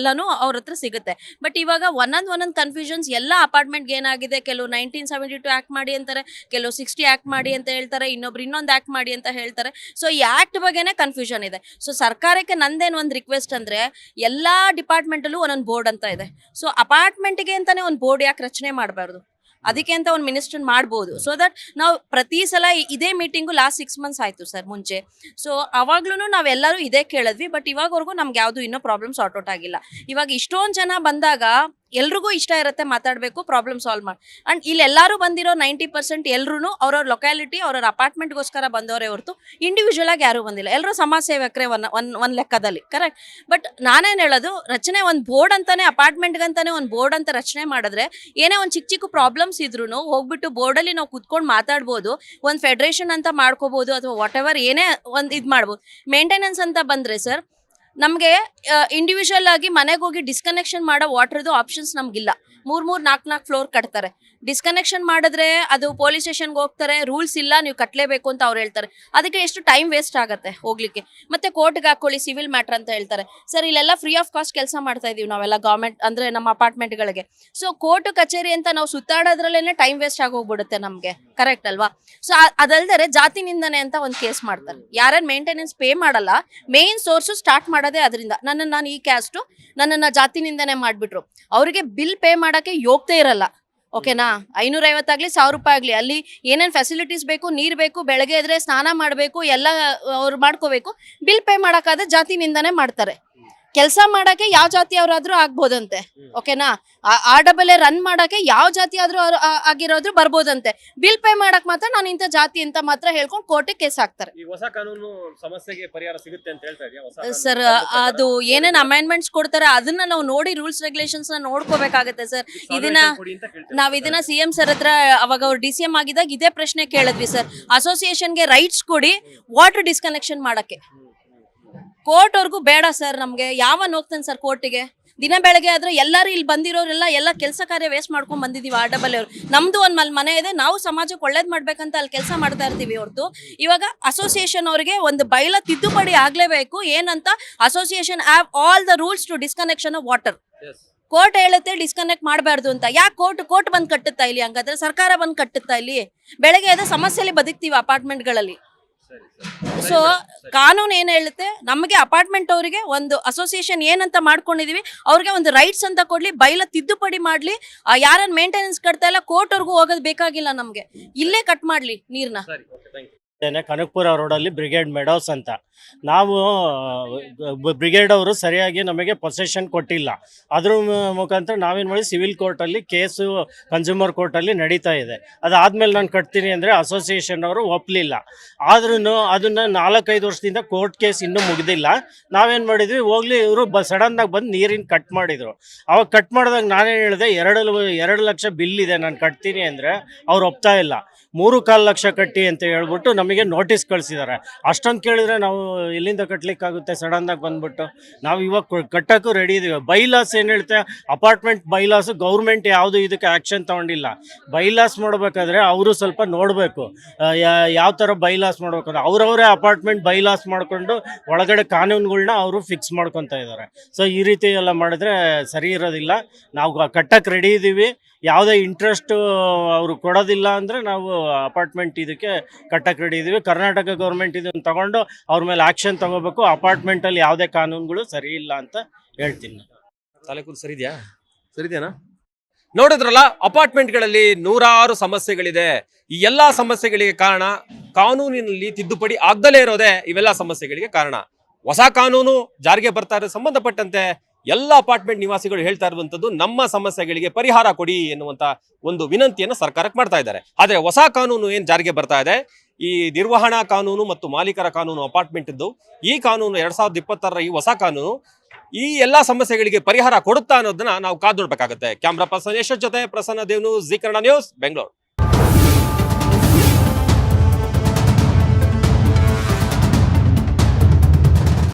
ಎಲ್ಲನೂ ಅವ್ರ ಹತ್ರ ಸಿಗುತ್ತೆ. ಬಟ್ ಇವಾಗ ಒಂದೊಂದು ಕನ್ಫ್ಯೂಷನ್ಸ್ ಎಲ್ಲ ಅಪಾರ್ಟ್ಮೆಂಟ್ಗೆ ಏನಾಗಿದೆ, ಕೆಲವು 1972 ಆಕ್ಟ್ ಮಾಡಿ ಅಂತಾರೆ, ಕೆಲವು 60 ಆಕ್ಟ್ ಮಾಡಿ ಅಂತ ಹೇಳ್ತಾರೆ, ಇನ್ನೊಬ್ರು ಇನ್ನೊಂದು ಆಕ್ಟ್ ಮಾಡಿ ಅಂತ ಹೇಳ್ತಾರೆ. ಸೊ ಈ ಆಕ್ಟ್ ಬಗ್ಗೆನೇ ಕನ್ಫ್ಯೂಷನ್ ಇದೆ. ಸೊ ಸರ್ಕಾರಕ್ಕೆ ನಂದೇನು ಒಂದು ರಿಕ್ವೆಸ್ಟ್ ಅಂದ್ರೆ, ಎಲ್ಲಾ ಡಿಪಾರ್ಟ್ಮೆಂಟಲ್ಲೂ ಒಂದೊಂದು ಬೋರ್ಡ್ ಅಂತ ಇದೆ. ಸೊ ಅಪಾರ್ಟ್ಮೆಂಟ್ಗೆ ಅಂತಾನೆ ಒಂದು ಬೋರ್ಡ್ ಯಾಕೆ ರಚನೆ ಮಾಡಬಾರ್ದು? ಅದಕ್ಕೆ ಅಂತ ಒಂದು ಮಿನಿಸ್ಟರ್ ಮಾಡ್ಬೋದು. ಸೊ ದಟ್ ನಾವು ಪ್ರತಿ ಸಲ ಇದೇ ಮೀಟಿಂಗು ಲಾಸ್ಟ್ 6 months ಆಯಿತು ಸರ್ ಮುಂಚೆ. ಸೊ ಅವಾಗ್ಲೂ ನಾವೆಲ್ಲರೂ ಇದೇ ಕೇಳಿದ್ವಿ. ಬಟ್ ಇವಾಗವರೆಗೂ ನಮ್ಗೆ ಯಾವುದು ಇನ್ನೂ ಪ್ರಾಬ್ಲಮ್ ಸಾರ್ಟ್ ಔಟ್ ಆಗಿಲ್ಲ. ಇವಾಗ ಇಷ್ಟೊಂದು ಜನ ಬಂದಾಗ ಎಲ್ರಿಗೂ ಇಷ್ಟ ಇರುತ್ತೆ ಮಾತಾಡಬೇಕು, ಪ್ರಾಬ್ಲಮ್ ಸಾಲ್ವ್ ಮಾಡಿ. ಆ್ಯಂಡ್ ಇಲ್ಲಿ ಎಲ್ಲರೂ ಬಂದಿರೋ 90% ಎಲ್ಲರೂ ಅವ್ರವ್ರ ಲೊಕ್ಯಾಲಿಟಿ, ಅವ್ರವ್ರ ಅಪಾರ್ಟ್ಮೆಂಟ್ಗೋಸ್ಕರ ಬಂದವರೇ ಹೊರತು ಇಂಡಿವಿಜುವಲ್ ಆಗಿ ಯಾರೂ ಬಂದಿಲ್ಲ. ಎಲ್ಲರೂ ಸಮಾಜ ಸೇವಕರೇ ಒಂದು ಲೆಕ್ಕದಲ್ಲಿ, ಕರೆಕ್ಟ್. ಬಟ್ ನಾನೇನು ಹೇಳೋದು, ರಚನೆ ಒಂದು ಬೋರ್ಡ್ ಅಂತಾನೆ, ಅಪಾರ್ಟ್ಮೆಂಟ್ಗಂತಾನೆ ಒಂದು ಬೋರ್ಡ್ ಅಂತ ರಚನೆ ಮಾಡಿದ್ರೆ, ಏನೇ ಒಂದು ಚಿಕ್ಕ ಚಿಕ್ಕ ಪ್ರಾಬ್ಲಮ್ಸ್ ಇದ್ರೂ ಹೋಗ್ಬಿಟ್ಟು ಬೋರ್ಡಲ್ಲಿ ನಾವು ಕುತ್ಕೊಂಡು ಮಾತಾಡ್ಬೋದು, ಒಂದು ಫೆಡರೇಷನ್ ಅಂತ ಮಾಡ್ಕೋಬೋದು, ಅಥವಾ ವಾಟ್ ಎವರ್ ಏನೇ ಒಂದು ಇದು ಮಾಡ್ಬೋದು. ಮೇಂಟೆನೆನ್ಸ್ ಅಂತ ಬಂದರೆ ಸರ್, ನಮಗೆ ಇಂಡಿವಿಜುವಲ್ ಆಗಿ ಮನೆಗೆ ಹೋಗಿ ಡಿಸ್ಕನೆಕ್ಷನ್ ಮಾಡೋ ವಾಟರ್ದು ಆಪ್ಷನ್ಸ್ ನಮಗಿಲ್ಲ. 3-4 ಫ್ಲೋರ್ ಕಟ್ತಾರೆ. ಡಿಸ್ಕನೆಕ್ಷನ್ ಮಾಡಿದ್ರೆ ಅದು ಪೊಲೀಸ್ ಸ್ಟೇಷನ್ಗೆ ಹೋಗ್ತಾರೆ, ರೂಲ್ಸ್ ಇಲ್ಲ, ನೀವು ಕಟ್ಟಲೇಬೇಕು ಅಂತ ಅವ್ರು ಹೇಳ್ತಾರೆ. ಅದಕ್ಕೆ ಎಷ್ಟು ಟೈಮ್ ವೇಸ್ಟ್ ಆಗುತ್ತೆ ಹೋಗ್ಲಿಕ್ಕೆ. ಮತ್ತೆ ಕೋರ್ಟ್ಗೆ ಹಾಕೊಳ್ಳಿ, ಸಿವಿಲ್ ಮ್ಯಾಟ್ರ್ ಅಂತ ಹೇಳ್ತಾರೆ. ಸರ್ ಇಲ್ಲೆಲ್ಲ ಫ್ರೀ ಆಫ್ ಕಾಸ್ಟ್ ಕೆಲಸ ಮಾಡ್ತಾ ಇದೀವಿ ನಾವೆಲ್ಲ ಗೌರ್ಮೆಂಟ್ ಅಂದರೆ ನಮ್ಮ ಅಪಾರ್ಟ್ಮೆಂಟ್ಗಳಿಗೆ. ಸೊ ಕೋರ್ಟ್ ಕಚೇರಿ ಅಂತ ನಾವು ಸುತ್ತಾಡೋದ್ರಲ್ಲೇ ಟೈಮ್ ವೇಸ್ಟ್ ಆಗೋಗ್ಬಿಡುತ್ತೆ ನಮಗೆ, ಕರೆಕ್ಟ್ ಅಲ್ವಾ? ಸೊ ಅದಲ್ದರೆ ಜಾತಿ ನಿಂದನೆ ಅಂತ ಒಂದು ಕೇಸ್ ಮಾಡ್ತಾರೆ. ಯಾರ್ಯಾರು ಮೇಂಟೆನೆನ್ಸ್ ಪೇ ಮಾಡಲ್ಲ, ಮೇನ್ ಸೋರ್ಸು ಸ್ಟಾರ್ಟ್ ಮಾಡೋದೇ ಅದರಿಂದ. ನಾನು ಈ ಕ್ಯಾಸ್ಟು, ನನ್ನನ್ನು ಜಾತಿ ನಿಂದನೆ ಮಾಡಿಬಿಟ್ರು, ಅವರಿಗೆ ಬಿಲ್ ಪೇ ಮಾಡೋಕ್ಕೆ ಯೋಗ್ಯತೆ ಇರಲ್ಲ. ಓಕೆನಾ? 550 ಆಗಲಿ 1000 ರೂಪಾಯಿ ಆಗಲಿ, ಅಲ್ಲಿ ಏನೇನು ಫೆಸಿಲಿಟೀಸ್ ಬೇಕು, ನೀರು ಬೇಕು, ಬೆಳಗ್ಗೆ ಎದ್ರೆ ಸ್ನಾನ ಮಾಡಬೇಕು, ಎಲ್ಲ ಅವ್ರು ಮಾಡ್ಕೋಬೇಕು. ಬಿಲ್ ಪೇ ಮಾಡೋಕ್ಕಾದ್ರೆ ಜಾತಿ ನಿಂದನೆ ಮಾಡ್ತಾರೆ. ಕೆಲಸ ಮಾಡೋಕ್ಕೆ ಯಾವ ಜಾತಿಯವರಾದ್ರೂ ಆಗ್ಬೋದಂತೆ. ಓಕೆನಾ? RAA ರನ್ ಮಾಡೋಕ್ಕೆ ಯಾವ ಜಾತಿ ಆದ್ರೂ ಆಗಿರೋದ್ರು ಬರ್ಬೋದಂತೆ. ಬಿಲ್ ಪೇ ಮಾಡಕ್ ಮಾತ್ರ ನಾನು ಇಂಥ ಜಾತಿ ಅಂತ ಮಾತ್ರ ಹೇಳ್ಕೊಂಡು ಕೋರ್ಟಿಗೆ ಕೇಸ್ ಹಾಕ್ತಾರೆ. ಈ ಹೊಸ ಕಾನೂನು ಸಮಸ್ಯೆಗೆ ಪರಿಹಾರ ಸಿಗುತ್ತೆ ಅಂತ ಹೇಳ್ತಾ ಇದೆಯಾ ಸರ್? ಅದು ಏನೇನು ಅಮೆಂಡ್ಮೆಂಟ್ಸ್ ಕೊಡ್ತಾರೆ ಅದನ್ನ ನಾವು ನೋಡಿ ರೂಲ್ಸ್ ರೆಗ್ಯುಲೇಷನ್ಸ್ ನ ನೋಡ್ಕೋಬೇಕಾಗತ್ತೆ ಸರ್. ಇದನ್ನ CM ಸರ್ ಹತ್ರ ಅವಾಗ ಅವ್ರು DCM ಆಗಿದ್ದಾಗ ಇದೇ ಪ್ರಶ್ನೆ ಕೇಳಿದ್ವಿ ಸರ್. ಅಸೋಸಿಯೇಷನ್ಗೆ ರೈಟ್ಸ್ ಕೊಡಿ ವಾಟರ್ ಡಿಸ್ಕನೆಕ್ಷನ್ ಮಾಡಕ್ಕೆ. ಕೋರ್ಟ್ ಅವ್ರಿಗೂ ಬೇಡ ಸರ್. ನಮ್ಗೆ ಯಾವನ್ ಹೋಗ್ತಾನೆ ಸರ್ ಕೋರ್ಟಿಗೆ? ದಿನ ಬೆಳಗ್ಗೆ ಆದ್ರೆ ಎಲ್ಲರೂ ಇಲ್ಲಿ ಬಂದಿರೋರೆಲ್ಲ ಎಲ್ಲ ಕೆಲಸ ಕಾರ್ಯ ವೇಸ್ಟ್ ಮಾಡ್ಕೊಂಡ್ ಬಂದಿದೀವಿ. RAA ಅವರು ನಮ್ದು ಒಂದು ಮನೆ ಇದೆ, ನಾವು ಸಮಾಜಕ್ಕೆ ಒಳ್ಳೇದ್ ಮಾಡ್ಬೇಕಂತ ಅಲ್ಲಿ ಕೆಲಸ ಮಾಡ್ತಾ ಇರ್ತೀವಿ ಹೊರತು ಇವಾಗ ಅಸೋಸಿಯೇಷನ್ ಅವರಿಗೆ ಒಂದು ಬೈಲ ತಿದ್ದುಪಡಿ ಆಗ್ಲೇಬೇಕು. ಏನಂತ, association have all the rules to disconnection of water. Court ಹೇಳುತ್ತೆ ಡಿಸ್ಕನೆಕ್ಟ್ ಮಾಡಬಾರ್ದು ಅಂತ. ಯಾಕೆ ಕೋರ್ಟ್ ಬಂದು ಕಟ್ಟುತ್ತಾ ಇಲ್ಲಿ? ಹಂಗಾದ್ರೆ ಸರ್ಕಾರ ಬಂದು ಕಟ್ಟುತ್ತಾ ಇಲ್ಲಿ? ಬೆಳಗ್ಗೆ ಅದೇ ಸಮಸ್ಯೆಯಲ್ಲಿ ಬದುಕ್ತೀವಿ ಅಪಾರ್ಟ್ಮೆಂಟ್ಗಳಲ್ಲಿ. ಸೊ ಕಾನೂನು ಏನ್ ಹೇಳುತ್ತೆ, ನಮಗೆ ಅಪಾರ್ಟ್ಮೆಂಟ್ ಅವರಿಗೆ ಒಂದು ಅಸೋಸಿಯೇಷನ್ ಏನಂತ ಮಾಡ್ಕೊಂಡಿದೀವಿ, ಅವ್ರಿಗೆ ಒಂದು ರೈಟ್ಸ್ ಅಂತ ಕೊಡ್ಲಿ, ಬೈಲ ತಿದ್ದುಪಡಿ ಮಾಡ್ಲಿ. ಯಾರನ್ನ ಮೇಂಟೆನೆನ್ಸ್ ಕಟ್ತಾ ಇಲ್ಲ ಕೋರ್ಟ್ ಅವ್ರಿಗೂ ಹೋಗೋದು ಬೇಕಾಗಿಲ್ಲ, ನಮ್ಗೆ ಇಲ್ಲೇ ಕಟ್ ಮಾಡ್ಲಿ ನೀರ್ನ. ಕನಕಪುರ ರೋಡಲ್ಲಿ ಬ್ರಿಗೇಡ್ ಮೆಡೋಸ್ ಅಂತ. ನಾವು ಬ್ರಿಗೇಡ್ ಅವರು ಸರಿಯಾಗಿ ನಮಗೆ ಪೊಸೆಷನ್ ಕೊಟ್ಟಿಲ್ಲ. ಅದ್ರ ಮುಖಾಂತರ ನಾವೇನು ಮಾಡಿ ಸಿವಿಲ್ ಕೋರ್ಟಲ್ಲಿ ಕೇಸು ಕನ್ಸ್ಯೂಮರ್ ಕೋರ್ಟಲ್ಲಿ ನಡೀತಾ ಇದೆ. ಅದಾದಮೇಲೆ ನಾನು ಕಟ್ತೀನಿ ಅಂದರೆ ಅಸೋಸಿಯೇಷನ್ ಅವರು ಒಪ್ಪಲಿಲ್ಲ. ಆದ್ರೂ ಅದನ್ನು 4-5 ವರ್ಷದಿಂದ ಕೋರ್ಟ್ ಕೇಸ್ ಇನ್ನೂ ಮುಗಿದಿಲ್ಲ. ನಾವೇನು ಮಾಡಿದ್ವಿ, ಹೋಗ್ಲಿ ಇವರು ಸಡನ್ನಾಗಿ ಬಂದು ನೀರಿನ ಕಟ್ ಮಾಡಿದರು. ಅವಾಗ ಕಟ್ ಮಾಡಿದಾಗ ನಾನೇನು ಹೇಳಿದೆ, 2 ಲಕ್ಷ ಬಿಲ್ ಇದೆ, ನಾನು ಕಟ್ತೀನಿ ಅಂದರೆ ಅವ್ರು ಒಪ್ತಾ ಇಲ್ಲ. 3.25 ಲಕ್ಷ ಕಟ್ಟಿ ಅಂತ ಹೇಳ್ಬಿಟ್ಟು ನಮಗೆ ನೋಟಿಸ್ ಕಳಿಸಿದ್ದಾರೆ. ಅಷ್ಟೊಂದು ಕೇಳಿದರೆ ನಾವು ಎಲ್ಲಿಂದ ಕಟ್ಟಲಿಕ್ಕಾಗುತ್ತೆ? ಸಡನ್ನಾಗಿ ಬಂದ್ಬಿಟ್ಟು ನಾವು ಇವಾಗ ಕಟ್ಟೋಕ್ಕೂ ರೆಡಿ ಇದ್ದೀವಿ. ಬೈಲಾಸ್ ಏನು ಹೇಳ್ತೆ, ಅಪಾರ್ಟ್ಮೆಂಟ್ ಬೈಲಾಸು ಗೌರ್ಮೆಂಟ್ ಯಾವುದು ಇದಕ್ಕೆ ಆ್ಯಕ್ಷನ್ ತೊಗೊಂಡಿಲ್ಲ. ಬೈಲಾಸ್ ಮಾಡಬೇಕಾದ್ರೆ ಅವರು ಸ್ವಲ್ಪ ನೋಡಬೇಕು ಯಾವ ಥರ ಬೈಲಾಸ್ ಮಾಡ್ಬೇಕು ಅಂತ. ಅವರವರೇ ಅಪಾರ್ಟ್ಮೆಂಟ್ ಬೈಲಾಸ್ ಮಾಡಿಕೊಂಡು ಒಳಗಡೆ ಕಾನೂನುಗಳ್ನ ಅವರು ಫಿಕ್ಸ್ ಮಾಡ್ಕೊತಾ ಇದ್ದಾರೆ. ಸೊ ಈ ರೀತಿ ಎಲ್ಲ ಮಾಡಿದ್ರೆ ಸರಿ ಇರೋದಿಲ್ಲ. ನಾವು ಕಟ್ಟಕ್ಕೆ ರೆಡಿ ಇದ್ದೀವಿ. ಯಾವುದೇ ಇಂಟ್ರೆಸ್ಟು ಅವರು ಕೊಡೋದಿಲ್ಲ ಅಂದರೆ ನಾವು ಅಪಾರ್ಟ್ಮೆಂಟ್ ಇದಕ್ಕೆ ಕಟ್ಟಕ್ಕೆ ರೆಡಿ ಇದ್ದೀವಿ. ಕರ್ನಾಟಕ ಗೌರ್ಮೆಂಟ್ ಇದನ್ನು ತಗೊಂಡು ಅವ್ರ ಮೇಲೆ ಆ್ಯಕ್ಷನ್ ತಗೋಬೇಕು. ಅಪಾರ್ಟ್ಮೆಂಟಲ್ಲಿ ಯಾವುದೇ ಕಾನೂನುಗಳು ಸರಿ ಇಲ್ಲ ಅಂತ ಹೇಳ್ತೀನಿ. ತಲೆಕೂರು ಸರಿದ್ಯಾನಾ? ನೋಡಿದ್ರಲ್ಲ, ಅಪಾರ್ಟ್ಮೆಂಟ್ಗಳಲ್ಲಿ 100 ಸಮಸ್ಯೆಗಳಿದೆ. ಈ ಎಲ್ಲಾ ಸಮಸ್ಯೆಗಳಿಗೆ ಕಾರಣ ಕಾನೂನಿನಲ್ಲಿ ತಿದ್ದುಪಡಿ ಆಗದಲೇ ಇರೋದೇ ಇವೆಲ್ಲ ಸಮಸ್ಯೆಗಳಿಗೆ ಕಾರಣ. ಹೊಸ ಕಾನೂನು ಜಾರಿಗೆ ಬರ್ತಾ ಇರೋ ಸಂಬಂಧಪಟ್ಟಂತೆ ಎಲ್ಲ ಅಪಾರ್ಟ್ಮೆಂಟ್ ನಿವಾಸಿಗಳು ಹೇಳ್ತಾ ಇರುವಂತದ್ದು ನಮ್ಮ ಸಮಸ್ಯೆಗಳಿಗೆ ಪರಿಹಾರ ಕೊಡಿ ಎನ್ನುವಂತ ಒಂದು ವಿನಂತಿಯನ್ನು ಸರ್ಕಾರಕ್ಕೆ ಮಾಡ್ತಾ ಇದ್ದಾರೆ. ಆದ್ರೆ ಹೊಸ ಕಾನೂನು ಏನ್ ಜಾರಿಗೆ ಬರ್ತಾ ಇದೆ, ಈ ನಿರ್ವಹಣಾ ಕಾನೂನು ಮತ್ತು ಮಾಲೀಕರ ಕಾನೂನು ಅಪಾರ್ಟ್ಮೆಂಟ್ ಇದ್ದು, ಈ ಕಾನೂನು 2026 ಈ ಹೊಸ ಕಾನೂನು ಈ ಎಲ್ಲಾ ಸಮಸ್ಯೆಗಳಿಗೆ ಪರಿಹಾರ ಕೊಡುತ್ತಾ ಅನ್ನೋದನ್ನ ನಾವು ಕಾದು ನೋಡ್ಬೇಕಾಗುತ್ತೆ. ಕ್ಯಾಮ್ರಾ ಪರ್ಸನ್ ಯಶಸ್ ಜೊತೆ ಪ್ರಸನ್ನ ದೇವ್ನು, ಜೀ ಕನ್ನಡ ನ್ಯೂಸ್, ಬೆಂಗಳೂರು.